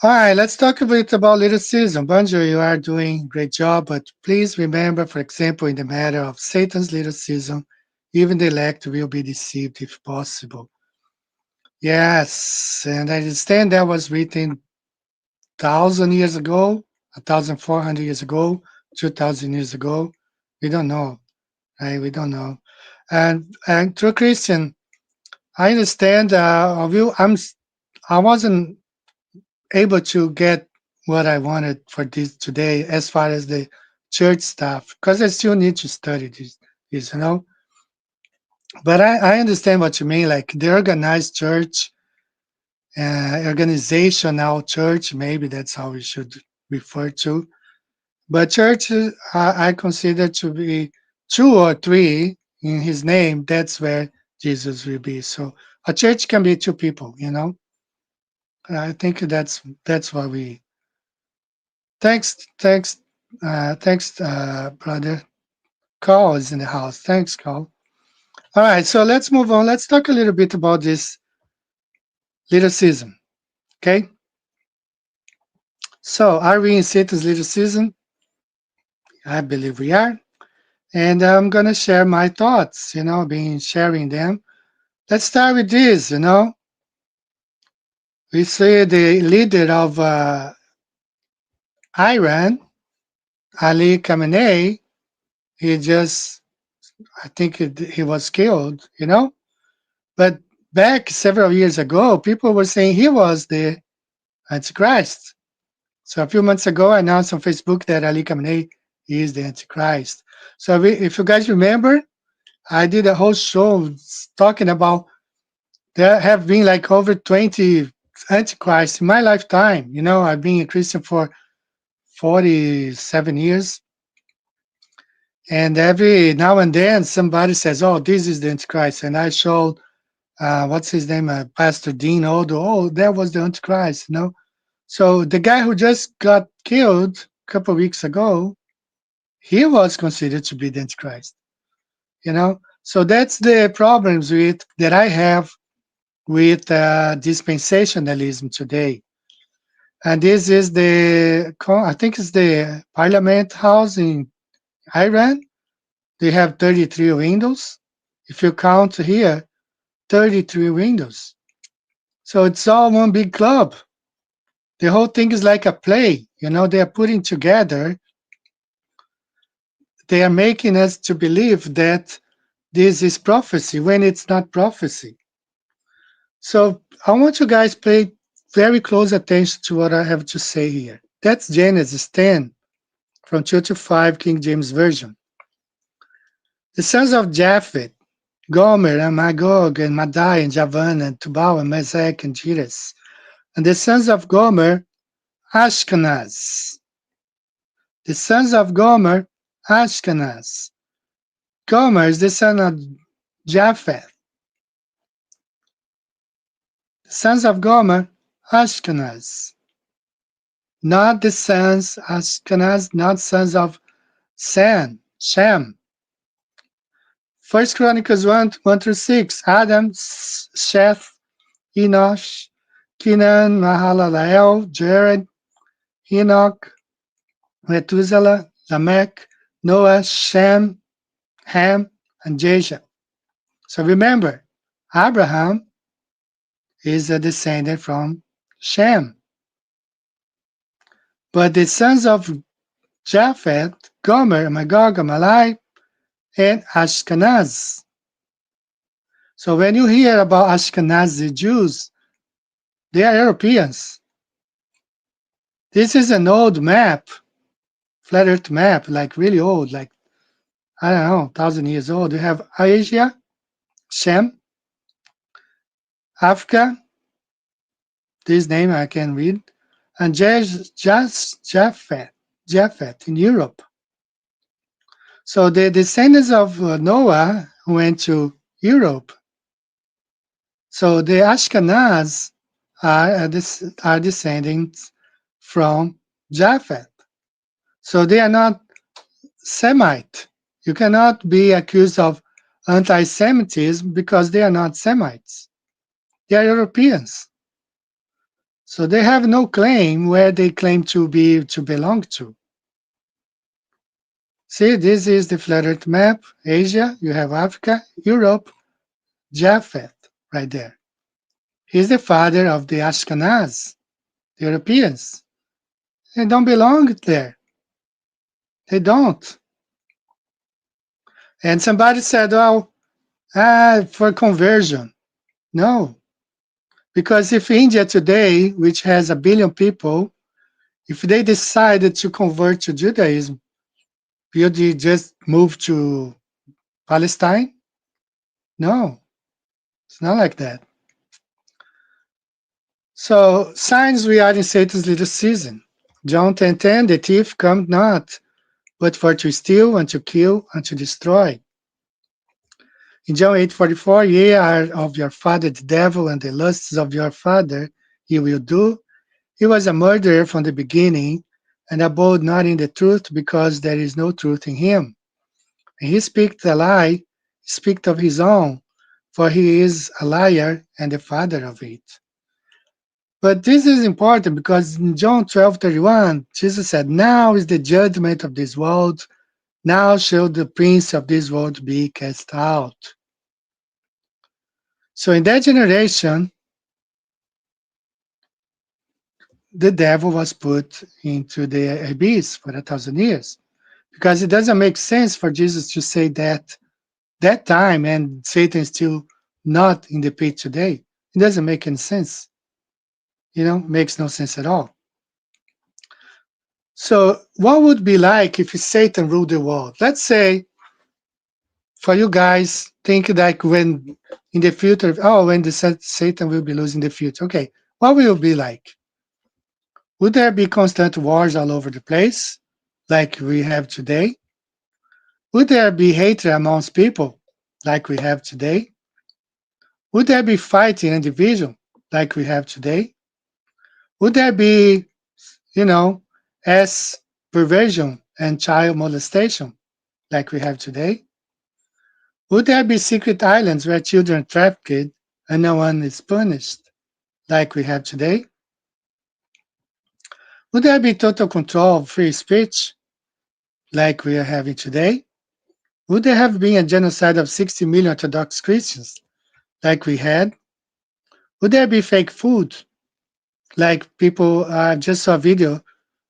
All right, let's talk a bit about lyricism. Banjo, you are doing a great job, but please remember, for example, in the matter of Satan's lyricism, even the elect will be deceived if possible. Yes, and I understand that was written 1,000 years ago, 1,400 years ago, 2,000 years ago. We don't know, right? We don't know. And true Christian, I understand. I wasn't able to get what I wanted for this today as far as the church stuff because I still need to study this. But I understand what you mean, like the organized church, organizational church, maybe that's how we should refer to. But church, I consider to be two or three in his name. That's where Jesus will be. So a church can be two people. I think that's what we. Thanks, brother. Carl is in the house. Thanks, Carl. All right, so let's move on. Let's talk a little bit about this lyricism. Okay. So are we in Satan's lyricism? I believe we are. And I'm gonna share my thoughts, being sharing them. Let's start with this. We see the leader of Iran, Ali Khamenei, I think he was killed. But back several years ago, people were saying he was the Antichrist. So a few months ago, I announced on Facebook that Ali Khamenei is the Antichrist. So if you guys remember, I did a whole show talking about there have been like over 20 Antichrists in my lifetime. I've been a Christian for 47 years. And every now and then somebody says, oh, this is the Antichrist. And I showed, what's his name, Pastor Dean Odo. Oh, that was the Antichrist. So the guy who just got killed a couple of weeks ago, he was considered to be the Antichrist. So that's the problems that I have with dispensationalism today. And this is I think it's the Parliament House in Iran. They have 33 windows. If you count here, 33 windows. So it's all one big club. The whole thing is like a play. They are putting together, they are making us to believe that this is prophecy when it's not prophecy. So I want you guys pay very close attention to what I have to say here. That's Genesis 10 from 2 to 5 King James Version. The sons of Japheth, Gomer and Magog and Madai and Javan and Tubal and Meshach and Tiras. And the sons of Gomer, Ashkenaz. The sons of Gomer, Ashkenaz. Gomer is the son of Japheth. The sons of Gomer, Ashkenaz. Not the sons, Ashkenaz, not sons of Shem. First Chronicles 1 through 6. Adam, Sheth, Enosh, Kenan, Mahalalel, Jared, Enoch, Methuselah, Lamech, Noah, Shem, Ham, and Japheth. So remember, Abraham is a descendant from Shem. But the sons of Japheth, Gomer, Magog, Malai, and Ashkenaz. So when you hear about Ashkenazi Jews, they are Europeans. This is an old map, flat earth map, like really old, like, I don't know, 1,000 years old. You have Asia, Shem, Africa, This name I can read. And Japhet in Europe. So the descendants of Noah went to Europe. So the Ashkenaz are descendants from Japhet. So they are not Semite. You cannot be accused of anti-Semitism because they are not Semites. They are Europeans. So they have no claim where they claim to belong to. See, this is the flat Earth map. Asia, you have Africa, Europe, Japhet, right there. He's the father of the Ashkenaz, the Europeans. They don't belong there. They don't. And somebody said, well, for conversion. No. Because if India today, which has 1 billion people, if they decided to convert to Judaism, would you just move to Palestine? No, it's not like that. So, signs we are in Satan's little season. John 10:10, the thief come not, but for to steal and to kill and to destroy. In John 8:44, ye are of your father the devil, and the lusts of your father ye will do. He was a murderer from the beginning, and abode not in the truth, because there is no truth in him. And he speaketh a lie, he speaketh of his own, for he is a liar and the father of it. But this is important because in John 12:31, Jesus said, now is the judgment of this world, now shall the prince of this world be cast out. So in that generation, the devil was put into the abyss for 1,000 years. Because it doesn't make sense for Jesus to say that time and Satan is still not in the pit today. It doesn't make any sense. Makes no sense at all. So what would it be like if Satan ruled the world? Let's say, for you guys, think like when in the future, when Satan will be losing the future. Okay, what will it be like? Would there be constant wars all over the place, like we have today? Would there be hatred amongst people, like we have today? Would there be fighting and division, like we have today? Would there be, as perversion and child molestation, like we have today? Would there be secret islands where children are trafficked and no one is punished, like we have today? Would there be total control of free speech, like we are having today? Would there have been a genocide of 60 million Orthodox Christians, like we had? Would there be fake food, like people just saw a video,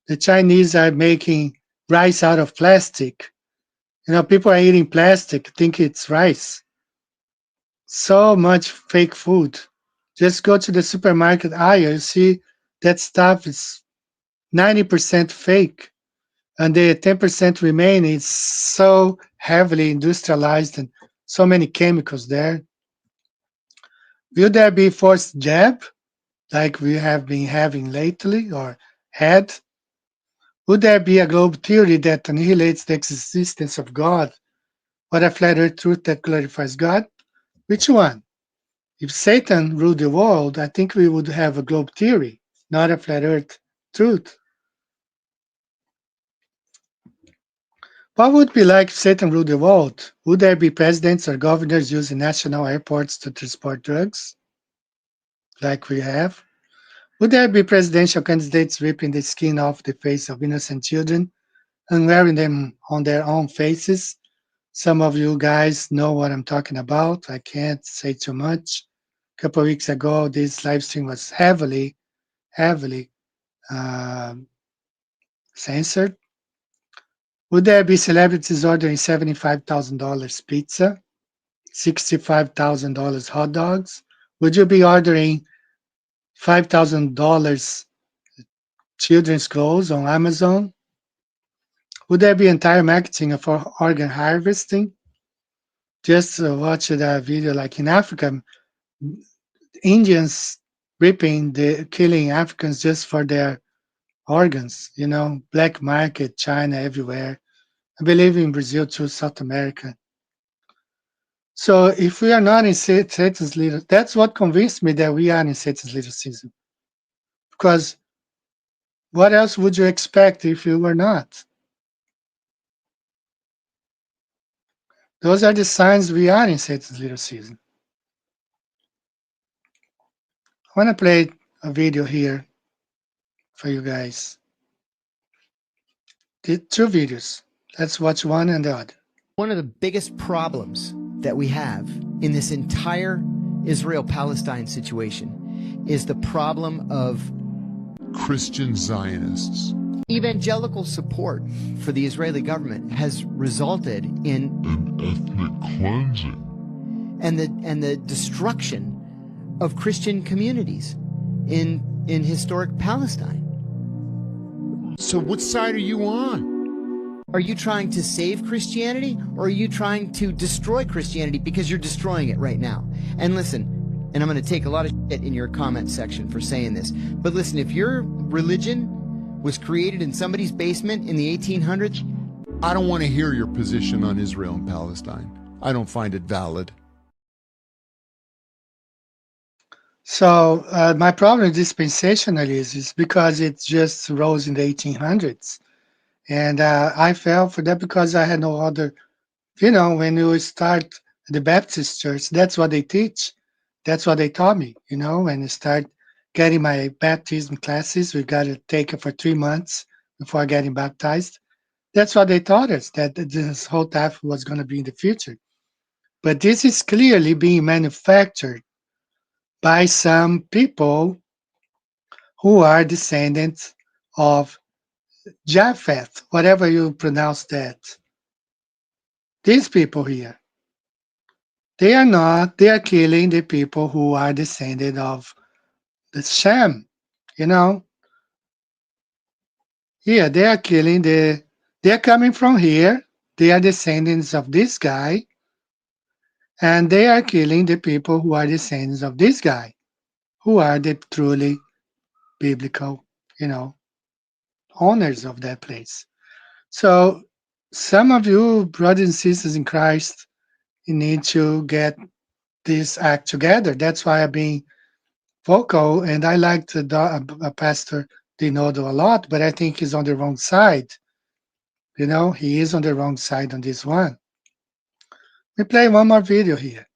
the Chinese are making rice out of plastic. People are eating plastic, think it's rice. So much fake food. Just go to the supermarket aisle, see that stuff is 90% fake. And the 10% remaining is so heavily industrialized and so many chemicals there. Will there be forced jab, like we have been having lately or had? Would there be a globe theory that annihilates the existence of God, or a flat earth truth that glorifies God? Which one? If Satan ruled the world, I think we would have a globe theory, not a flat earth truth. What would it be like if Satan ruled the world? Would there be presidents or governors using national airports to transport drugs, like we have? Would there be presidential candidates ripping the skin off the face of innocent children and wearing them on their own faces? Some of you guys know what I'm talking about. I can't say too much. A couple of weeks ago, this live stream was heavily censored. Would there be celebrities ordering $75,000 pizza, $65,000 hot dogs? Would you be ordering $5,000 children's clothes on Amazon? Would there be entire marketing for organ harvesting? Just watch the video, like in Africa, Indians killing Africans just for their organs, black market, China, everywhere. I believe in Brazil too, South America. So if we are not in Satan's leader, that's what convinced me that we are in Satan's leadership. Because what else would you expect if you were not? Those are the signs we are in Satan's leadership. I want to play a video here for you guys. The two videos. Let's watch one and the other. One of the biggest problems that we have in this entire Israel-Palestine situation is the problem of Christian Zionists. Evangelical support for the Israeli government has resulted in An ethnic cleansing. and the destruction of Christian communities in historic Palestine. So what side are you on? Are you trying to save Christianity, or are you trying to destroy Christianity? Because you're destroying it right now. And listen, and I'm going to take a lot of shit in your comment section for saying this, but listen, if your religion was created in somebody's basement in the 1800s, I don't want to hear your position on Israel and Palestine. I don't find it valid. So my problem with dispensationalism is because it just rose in the 1800s. And I fell for that because I had no other, when you start the Baptist church, that's what they teach. That's what they taught me, when you start getting my baptism classes, we got to take it for 3 months before getting baptized. That's what they taught us, that this whole TFE was going to be in the future. But this is clearly being manufactured by some people who are descendants of Japheth, whatever you pronounce that. These people here, they are killing the people who are descended of the Shem, Here, they are killing they are coming from here, they are descendants of this guy, and they are killing the people who are descendants of this guy, who are the truly biblical, owners of that place. So some of you brothers and sisters in Christ, you need to get this act together. That's why I've been vocal, and I like Pastor Dinodo a lot, but I think he's on the wrong side. He is on the wrong side on this one. We play one more video here.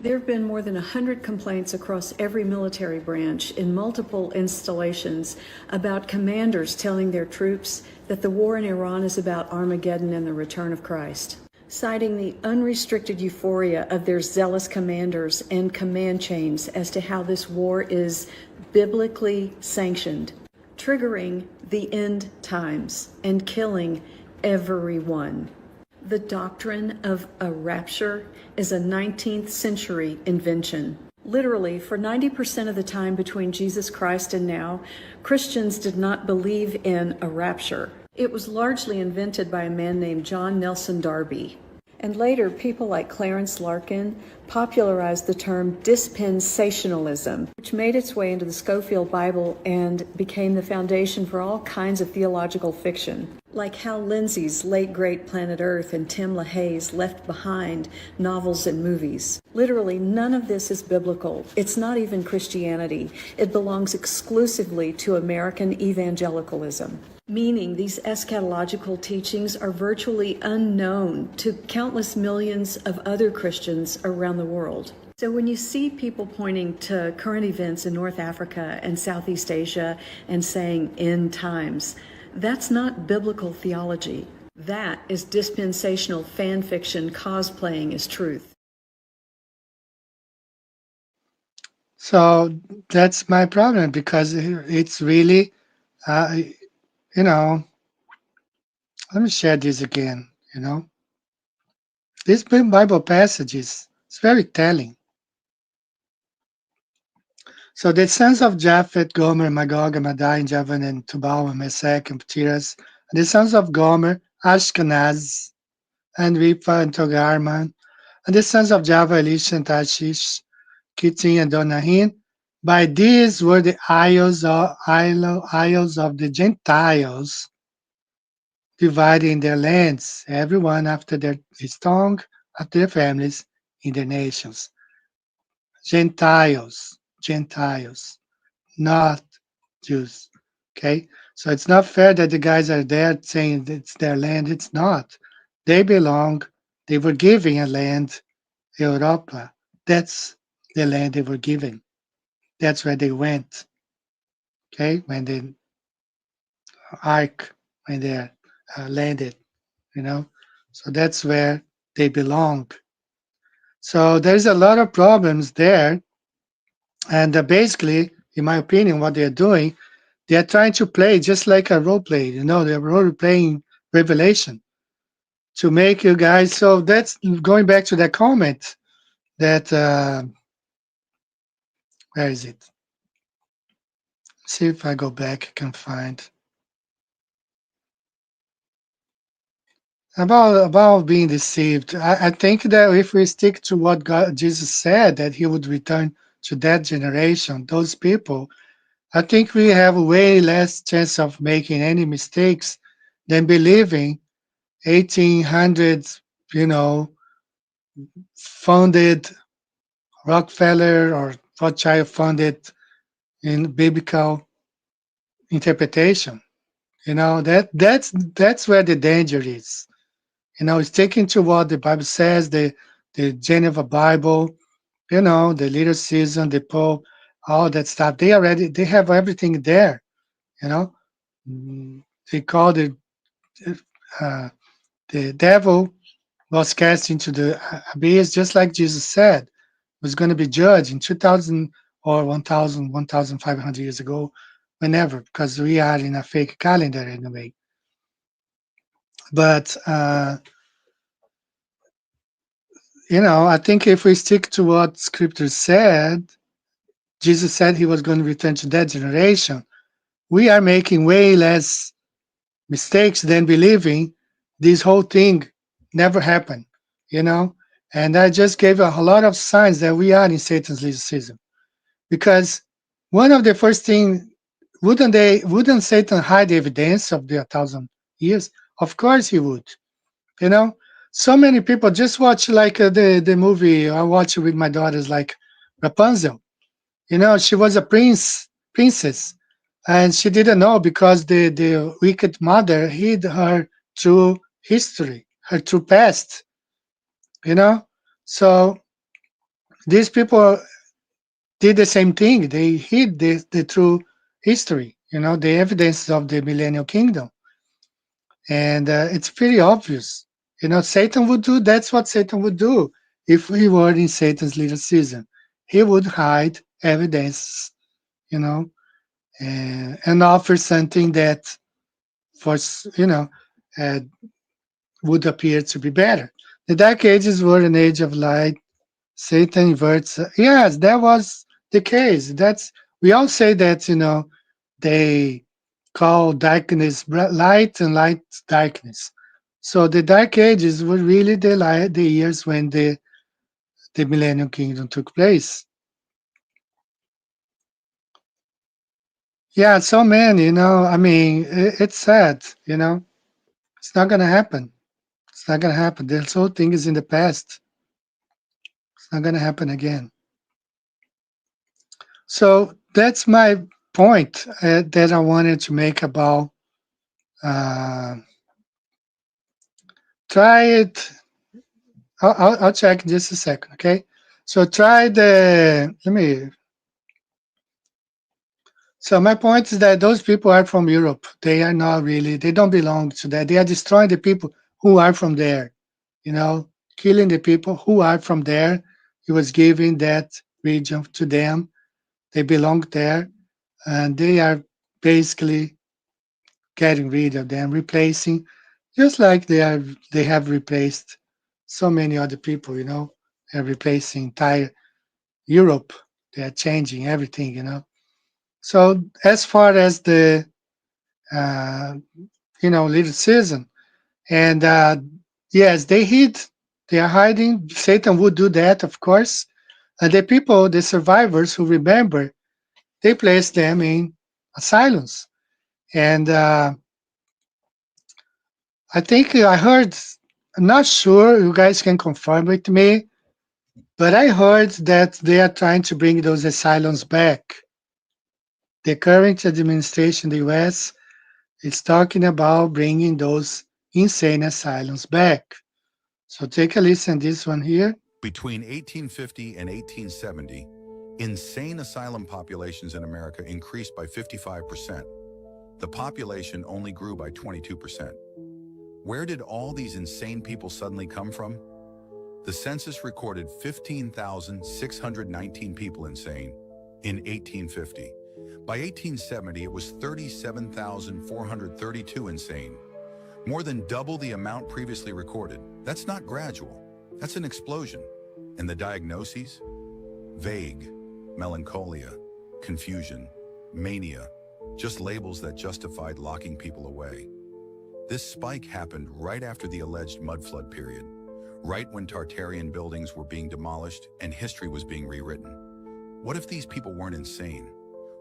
There have been more than 100 complaints across every military branch in multiple installations about commanders telling their troops that the war in Iran is about Armageddon and the return of Christ, citing the unrestricted euphoria of their zealous commanders and command chains as to how this war is biblically sanctioned, triggering the end times and killing everyone. The doctrine of a rapture is a 19th century invention. Literally, for 90% of the time between Jesus Christ and now, Christians did not believe in a rapture. It was largely invented by a man named John Nelson Darby. And later, people like Clarence Larkin popularized the term dispensationalism, which made its way into the Scofield Bible and became the foundation for all kinds of theological fiction, like Hal Lindsey's late great Planet Earth and Tim LaHaye's Left Behind novels and movies. Literally, none of this is biblical. It's not even Christianity. It belongs exclusively to American evangelicalism, meaning these eschatological teachings are virtually unknown to countless millions of other Christians around the world. So when you see people pointing to current events in North Africa and Southeast Asia and saying end times, that's not biblical theology. That is dispensational fan fiction cosplaying as truth. So that's my problem, because it's really, let me share this again, This Bible passages, it's very telling. So the sons of Japheth, Gomer, Magog, and Madai, and Javan, and Tubal, and Meshach, and Tiras, and the sons of Gomer, Ashkenaz, and Ripha, and Togarman, and the sons of Java, Elisha, and Tashish, Kittim, and Donahin, By these were the isles of the Gentiles, dividing their lands, everyone after his tongue, after their families, in their nations. Gentiles, Gentiles, not Jews. Okay, so it's not fair that the guys are there saying it's their land. It's not. They belong. They were given a land, Europa. That's the land they were given. That's where they went. Okay, when the ark, when they landed, you know. So that's where they belong. So there's a lot of problems there, and basically, in my opinion, what they're doing, they are trying to play just like a role play. You know, they're role playing Revelation to make you guys. So that's going back to that comment that where is it? See if I go back, I can find about being deceived. I think that if we stick to what Jesus said, that he would return to that generation, those people, I think we have way less chance of making any mistakes than believing 1800s, you know, funded Rockefeller or Rothschild funded in biblical interpretation. You know, that's where the danger is. You know, sticking to what the Bible says, the Geneva Bible, you know, the little season, the Pope, all that stuff. They have everything there. You know, they call uh, the devil was cast into the abyss, just like Jesus said, was going to be judged in 2000 or 1000, 1500 years ago, whenever, because we are in a fake calendar anyway. But you know, I think if we stick to what Scripture said, Jesus said he was going to return to that generation. We are making way less mistakes than believing this whole thing never happened, you know? And I just gave a lot of signs that we are in Satan's lyricism. Because one of the first thing, wouldn't Satan hide the evidence of the 1,000 years? Of course he would. You know, so many people just watch like the movie I watch with my daughters, like Rapunzel. You know, she was a princess, and she didn't know because the wicked mother hid her true history, her true past. You know, so these people did the same thing. They hid the true history. You know, the evidence of the millennial kingdom, and it's pretty obvious. You know, Satan would do. That's what Satan would do if we were in Satan's little season. He would hide evidence. You know, and offer something that for you know uh, would appear to be better. The Dark Ages were an age of light. Satan inverts. Yes, that was the case. That's we all say that, you know, they call darkness light and light darkness. So the Dark Ages were really the years when the Millennium Kingdom took place. Yeah, so many, you know. I mean, it's sad, you know. It's not gonna happen. It's not gonna happen. This whole thing is in the past. It's not gonna happen again. So that's my point that I wanted to make about uh, try it. I'll check in just a second, okay? So try the, let me, so my point is that those people are from Europe. They are not really, they don't belong to that. They are destroying the people who are from there, you know, killing the people who are from there. He was giving that region to them. They belong there, and they are basically getting rid of them, replacing, just like they have replaced so many other people. You know, they're replacing entire Europe. They are changing everything. You know, so as far as the uh, you know, little season, and yes, they hid. They are hiding. Satan would do that, of course. And the people, the survivors who remember, they place them in asylums. And I think I heard, I'm not sure, you guys can confirm with me, but I heard that they are trying to bring those asylums back. The current administration in the US is talking about bringing those insane asylums back. So take a listen to this one here. Between 1850 and 1870, insane asylum populations in America increased by 55%. The population only grew by 22%. Where did all these insane people suddenly come from? The census recorded 15,619 people insane in 1850. By 1870, it was 37,432 insane, more than double the amount previously recorded. That's not gradual, that's an explosion. And the diagnoses? Vague, melancholia, confusion, mania, just labels that justified locking people away. This spike happened right after the alleged mudflood period, right when Tartarian buildings were being demolished and history was being rewritten. What if these people weren't insane?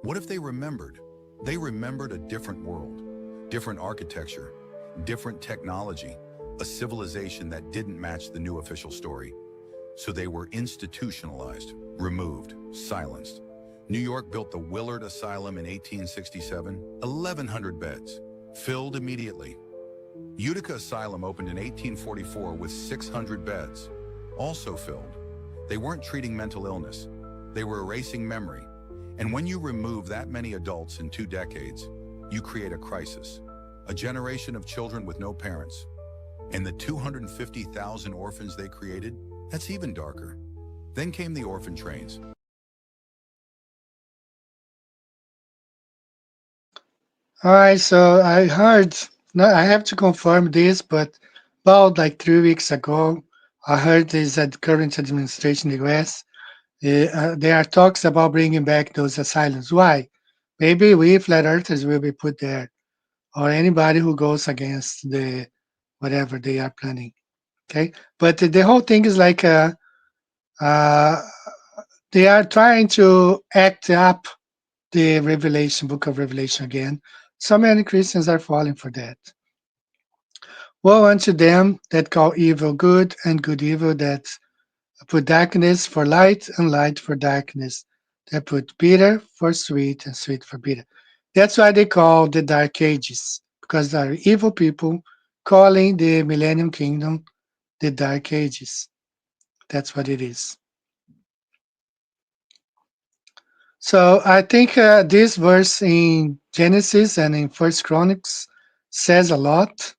What if they remembered? They remembered a different world, different architecture, different technology, a civilization that didn't match the new official story. So they were institutionalized, removed, silenced. New York built the Willard Asylum in 1867, 1,100 beds, filled immediately. Utica Asylum opened in 1844 with 600 beds, also filled. They weren't treating mental illness, they were erasing memory. And when you remove that many adults in 2 decades, you create a crisis, a generation of children with no parents. And the 250,000 orphans they created, that's even darker. Then came the orphan trains. All right, so I heard, no, I have to confirm this, but about like 3 weeks ago, I heard is that current administration in the US, there are talks about bringing back those asylums. Why? Maybe we flat earthers will be put there, or anybody who goes against the whatever they are planning. Okay, but the whole thing is like they are trying to act up the Revelation, Book of Revelation again. So many Christians are falling for that. Woe unto them that call evil good and good evil, that put darkness for light and light for darkness, that put bitter for sweet and sweet for bitter. That's why they call the Dark Ages, because there are evil people calling the Millennium Kingdom the Dark Ages. That's what it is. So I think this verse in Genesis and in First Chronicles says a lot.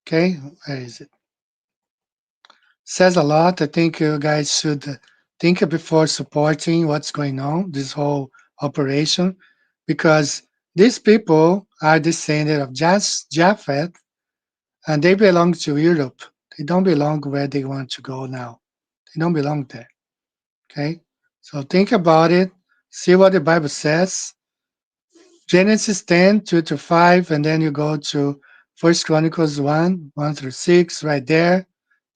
Okay, where is it? Says a lot. I think you guys should think before supporting what's going on, this whole operation, because these people are descended of Japheth, and they belong to Europe. They don't belong where they want to go now. They don't belong there. Okay, so think about it. See what the Bible says. Genesis 10, 2-5, and then you go to First Chronicles 1, 1-6, right there.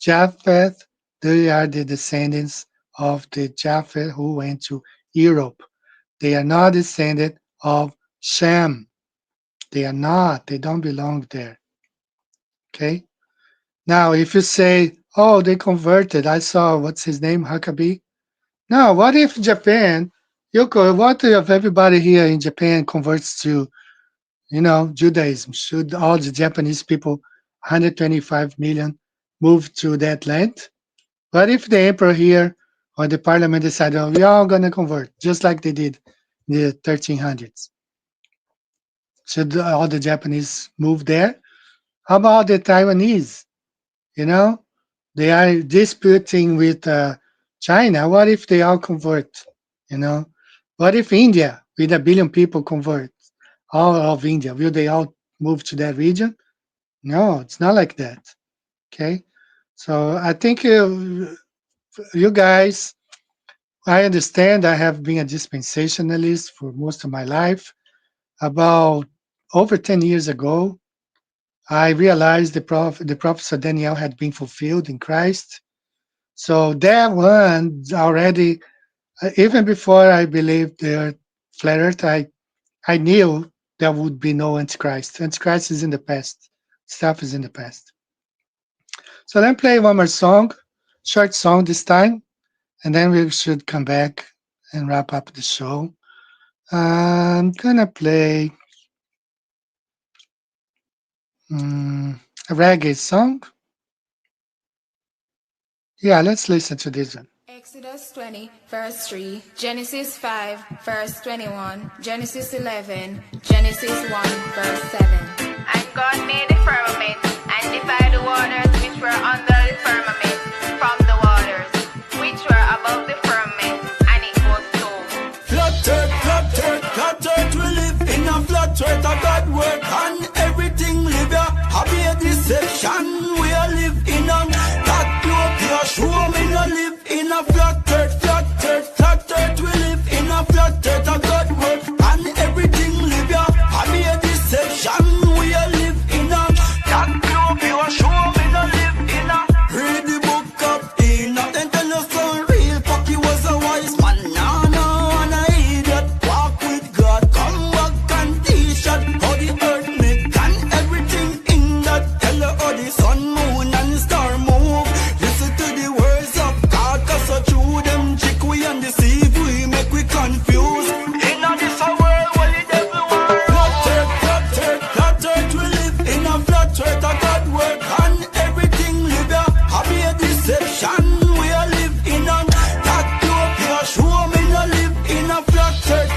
Japheth, they are the descendants of the Japheth who went to Europe. They are not descended of Shem. They are not. They don't belong there. Okay? Now, if you say, oh, they converted. I saw, what's his name, Huckabee? Now, what if Japan, what if everybody here in Japan converts to, Judaism? Should all the Japanese people, 125 million, move to that land? What if the emperor here or the parliament decided, oh, we're all going to convert, just like they did in the 1300s? Should all the Japanese move there? How about the Taiwanese? They are disputing with China. What if they all convert? What if India, with 1 billion people, convert? All of India, will they all move to that region? No, it's not like that. Okay, so I think you guys, I understand. I have been a dispensationalist for most of my life. About over 10 years ago, I realized the prophecy of Daniel had been fulfilled in Christ. So that one already, even before I believed the earth flat Earth, I knew there would be no Antichrist. Antichrist is in the past. Stuff is in the past. So let me play one more song, short song this time, and then we should come back and wrap up the show. I'm gonna play a reggae song. Yeah, let's listen to this one. Exodus 20, verse 3, Genesis 5, verse 21, Genesis 11, Genesis 1, verse 7. And God made the firmament and divided the waters which were under the firmament from the waters which were above the firmament, and it was so. Flat earth, we live in a flat earth, a God work, and everything live here. Happy a deception, we are live in a that globe, you show me no live in a flat earth, we live in a flat earth, a God work, and everything live here. Happy a deception, we are live in a that globe, you show me no live in a. Read the book of Enoch, then tell us so real, fuck he was a wise man, no, and a idiot. Walk with God, come back and teach us how the earth make and everything in that. Tell her how the sun, moon, and star move. Listen to the words of God, cause so through them trick we and deceive we, make we confuse. In a this a world where the devil want. Flat earth, we live in a flat earth, a God work, and everything live here. Happy a deception, we are live in a that globe, you show me no live in a flat earth,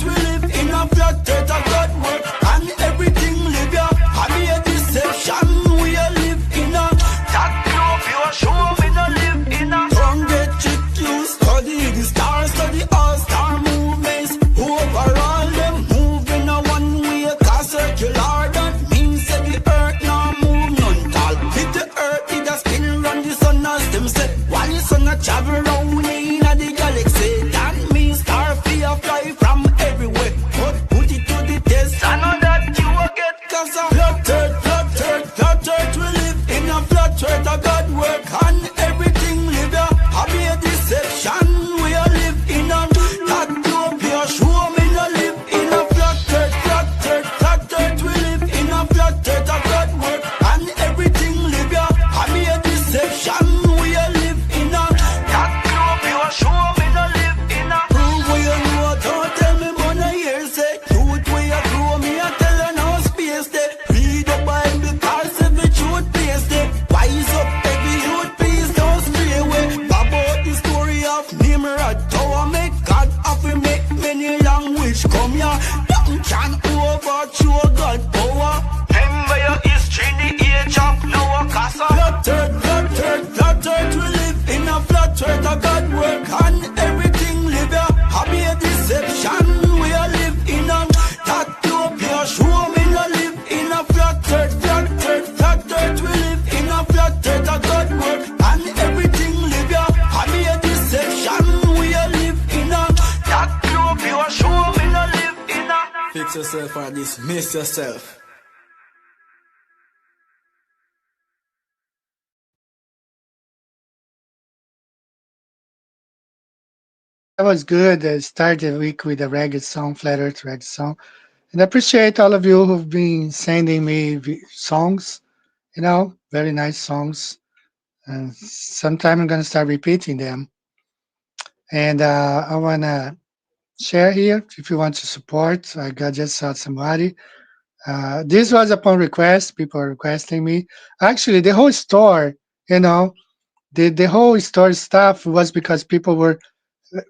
we live in a flat earth, a God work, and everything live here. Happy a deception, we are live in a that globe, you show me no live in a. Don't get tricked, you study the stars, study all-star movements. Overall, them move in a one-way car circular. That means that the earth now move none tall. If the earth did a spin round the sun as them say, while the sun a travel round in a the galaxy, that means star fear fly from everywhere. But put it to the test, I know that you will get. Cause a flat earth, we live in a flat earth, a God work, and everything live here. Happy a deception, we are live in a that globe, you show me no live in a flat earth, we live in a flat earth, a God work, and everything live here. Happy a deception, we are live in a that globe, you show me no live in a. Prove what you know, don't tell me when I hear say. Truth where you grow me, I tell you no space there. Read the Bible, cause every truth place there. Wise up, every youth, please don't stray away. About the story of Nimrod, Tower make God have to make many language come here. Nothing can overthrow God power. Remember your history in the age of Noah, Casa. Flat earth, we live in a flat earth, a God work, and everything live here. Happy a deception, we are live in a that globe, you show me no live in a flat earth, we live in a flat earth, a God work, and everything live here. Happy a deception, we are live in a that globe, you show me no live in a. Fix yourself or dismiss yourself. That was good. I started the week with a reggae song, flat earth reggae song. And I appreciate all of you who've been sending me songs, very nice songs. And sometime I'm going to start repeating them. And I want to share here, if you want to support, I just saw somebody. This was upon request, people are requesting me. Actually, the whole store, the whole store stuff was because people were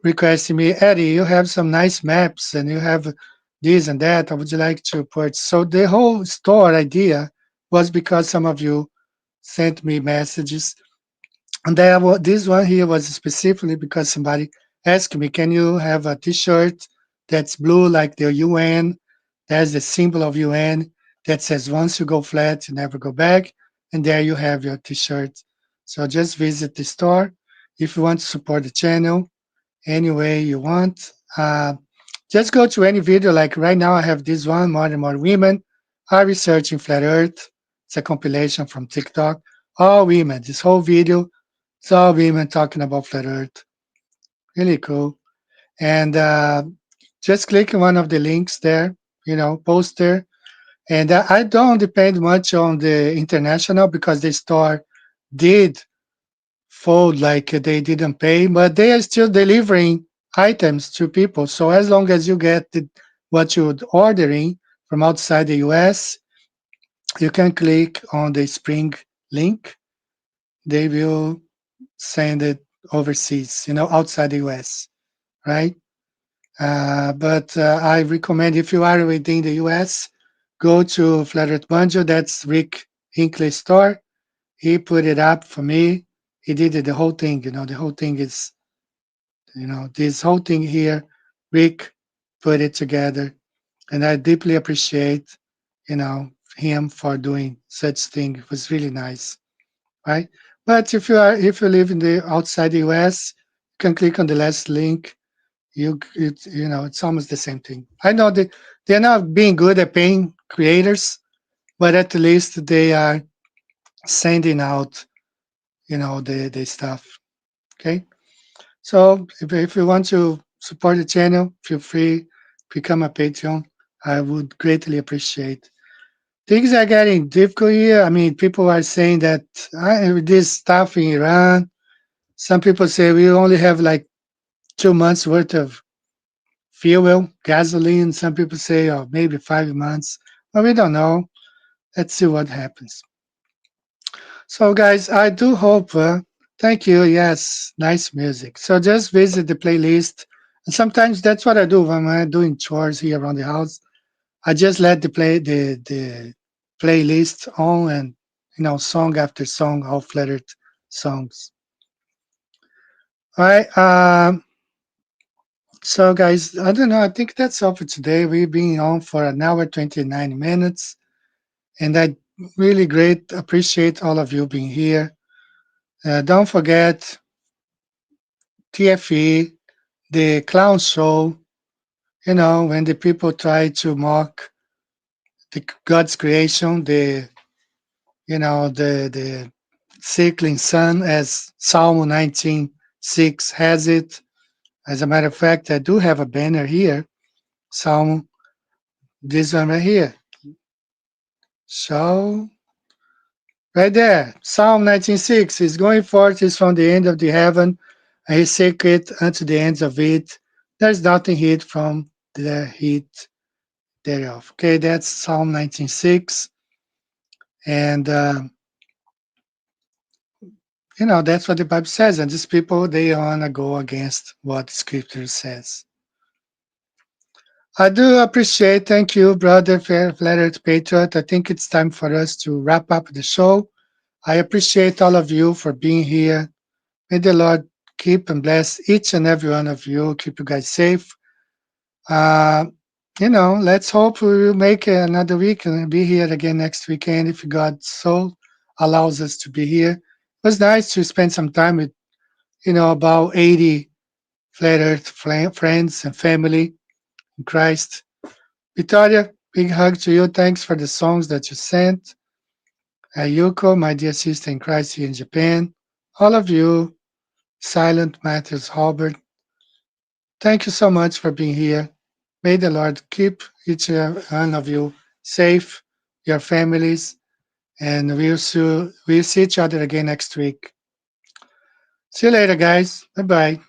requesting me, Eddie, you have some nice maps and you have this and that. I would you like to put? So the whole store idea was because some of you sent me messages. And this one here was specifically because somebody asked me, can you have a t-shirt that's blue like the UN? There's the symbol of UN that says once you go flat, you never go back. And there you have your t-shirt. So just visit the store. If you want to support the channel, any way you want. Just go to any video. Like right now, I have this one, More and More Women are researching flat Earth. It's a compilation from TikTok. All women. This whole video, it's all women talking about flat Earth. Really cool. And just click on one of the links there, post there. And I don't depend much on the international because the store did fold, like they didn't pay, but they are still delivering items to people. So as long as you get what you're ordering from outside the US, you can click on the Spring link. They will send it overseas, outside the US, right? But I recommend, if you are within the US, go to Flat Earth Banjo. That's Rick Hinckley's store. He put it up for me. He did it, the whole thing. The whole thing is, this whole thing here, Rick put it together. And I deeply appreciate, him for doing such thing. It was really nice, right? But if you live in the outside the US, you can click on the last link. It's almost the same thing. I know that they're not being good at paying creators, but at least they are sending out, the stuff. Okay. So if you want to support the channel, feel free, become a Patreon. I would greatly appreciate. Things are getting difficult here. I mean, people are saying that this stuff in Iran, some people say we only have like 2 months worth of fuel, gasoline. Some people say, maybe 5 months. But we don't know. Let's see what happens. So, guys, I do hope. Thank you. Yes, nice music. So just visit the playlist. And sometimes that's what I do when I'm doing chores here around the house. I just let the playlist on, and song after song, all Flat Earth songs. All right. So, guys, I don't know. I think that's all for today. We've been on for an hour, 29 minutes. And I really appreciate all of you being here. Don't forget TFE, the clown show, when the people try to mock God's creation, the circling sun, as Psalm 19:6 has it. As a matter of fact, I do have a banner here. This one right here. So, right there, Psalm 19:6 is going forth is from the end of the heaven, and his secret unto the ends of it. There's nothing hid from the heat thereof. Okay, that's Psalm 19:6. And, that's what the Bible says. And these people, they want to go against what the scripture says. I do appreciate, thank you, brother Flat Earth Patriot. I think it's time for us to wrap up the show. I appreciate all of you for being here. May the Lord keep and bless each and every one of you. Keep you guys safe. Let's hope we will make another week and be here again next weekend if God so allows us to be here. It was nice to spend some time with, about 80 Flat Earth friends and family in Christ. Victoria, big hug to you. Thanks for the songs that you sent. Yuko, my dear sister in Christ here in Japan. All of you, Silent Matthews Halbert, thank you so much for being here. May the Lord keep each one of you safe, your families, and we'll see each other again next week. See you later, guys. Bye-bye.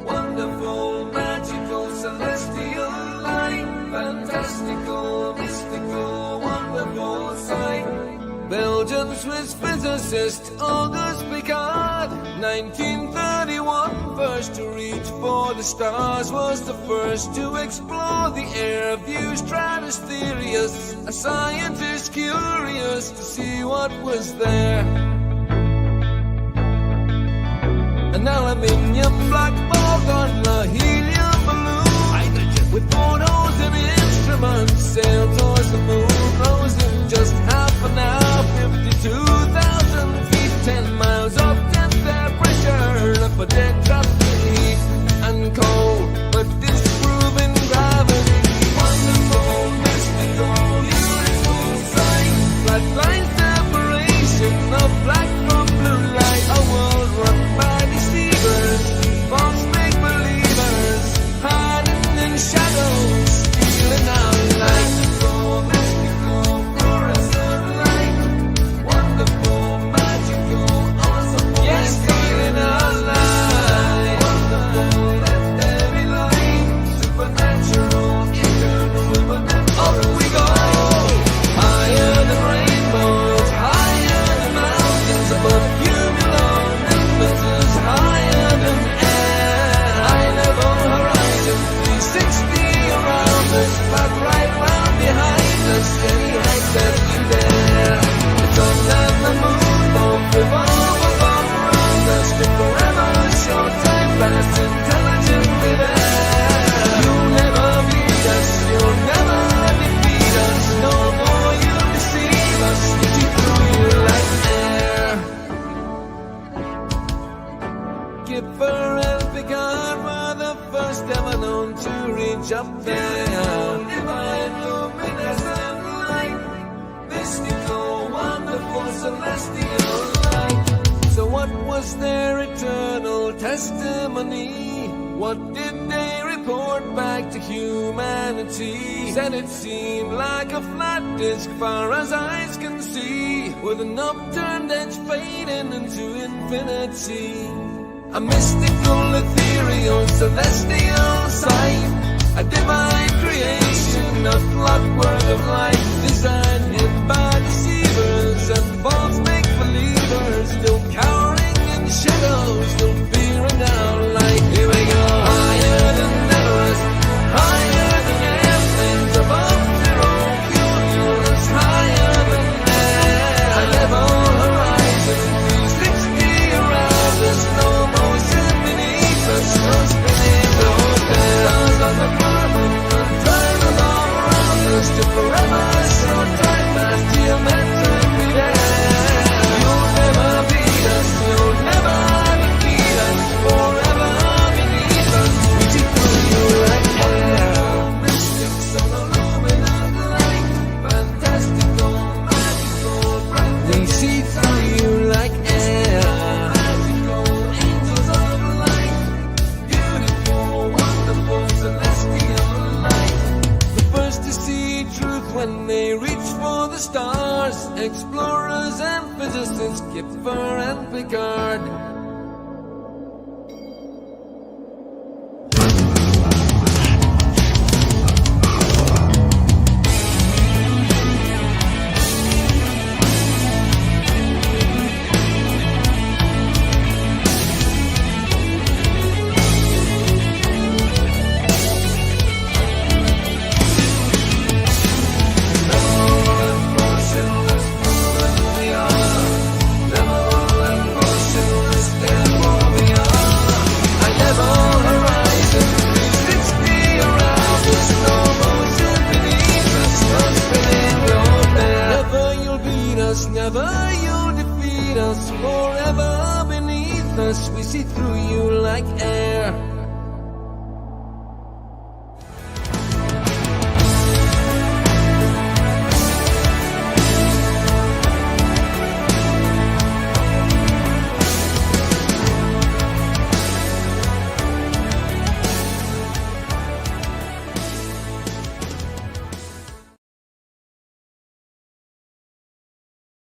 Wonderful, magical, celestial light, fantastical, mystical, wonderful sight. Belgian Swiss physicist Auguste Piccard, 1931, first to reach for the stars, was the first to explore the air view stratospherius, a scientist curious to see what was there. An aluminium black ball on a helium balloon, with photos and instruments, sailed towards the moon, rose in just half an hour, 52,000 feet, 10 miles of depth pressure, up a dead drop in heat and cold, but disproving gravity. Wonderful, mystical, beautiful sight. us any height that you dare. The sun and the moon both revolve around us, but forever short time past intelligently there. You'll never beat us, you'll never defeat us, no more you deceive us, we see through you like air. Kipper and Picard were the first ever known to reach up there. Divine luminescent light, mystical, wonderful, celestial light. So what was their eternal testimony? What did they report back to humanity? Said it seemed like a flat disk far as eyes can see, with an upturned edge fading into infinity. A mystical, ethereal, celestial sight, a divine creation, a clockwork of light, designed hid by deceivers and false make-believers, still cowering in the shadows, still fearing our light. Here we go, higher than Everest, higher than airplanes, above zero fuels, higher than air. A level horizon, 360 around us, no motion beneath us, no spinning, no there. Stars on the firmament, turn all around us to forever, short time past geometrically there. You'll never beat us, you'll never defeat us, forever beneath us, we see through you like air. Mystics on a luminous light, fantastical, magical, bright. We see through you like air. Magical angels of light, beautiful, wonderful, celestial light. The first to see truth when they reach for the stars, explorers and physicists, Kipper and Picard. Never you'll defeat us, forever beneath us, we see through you like air.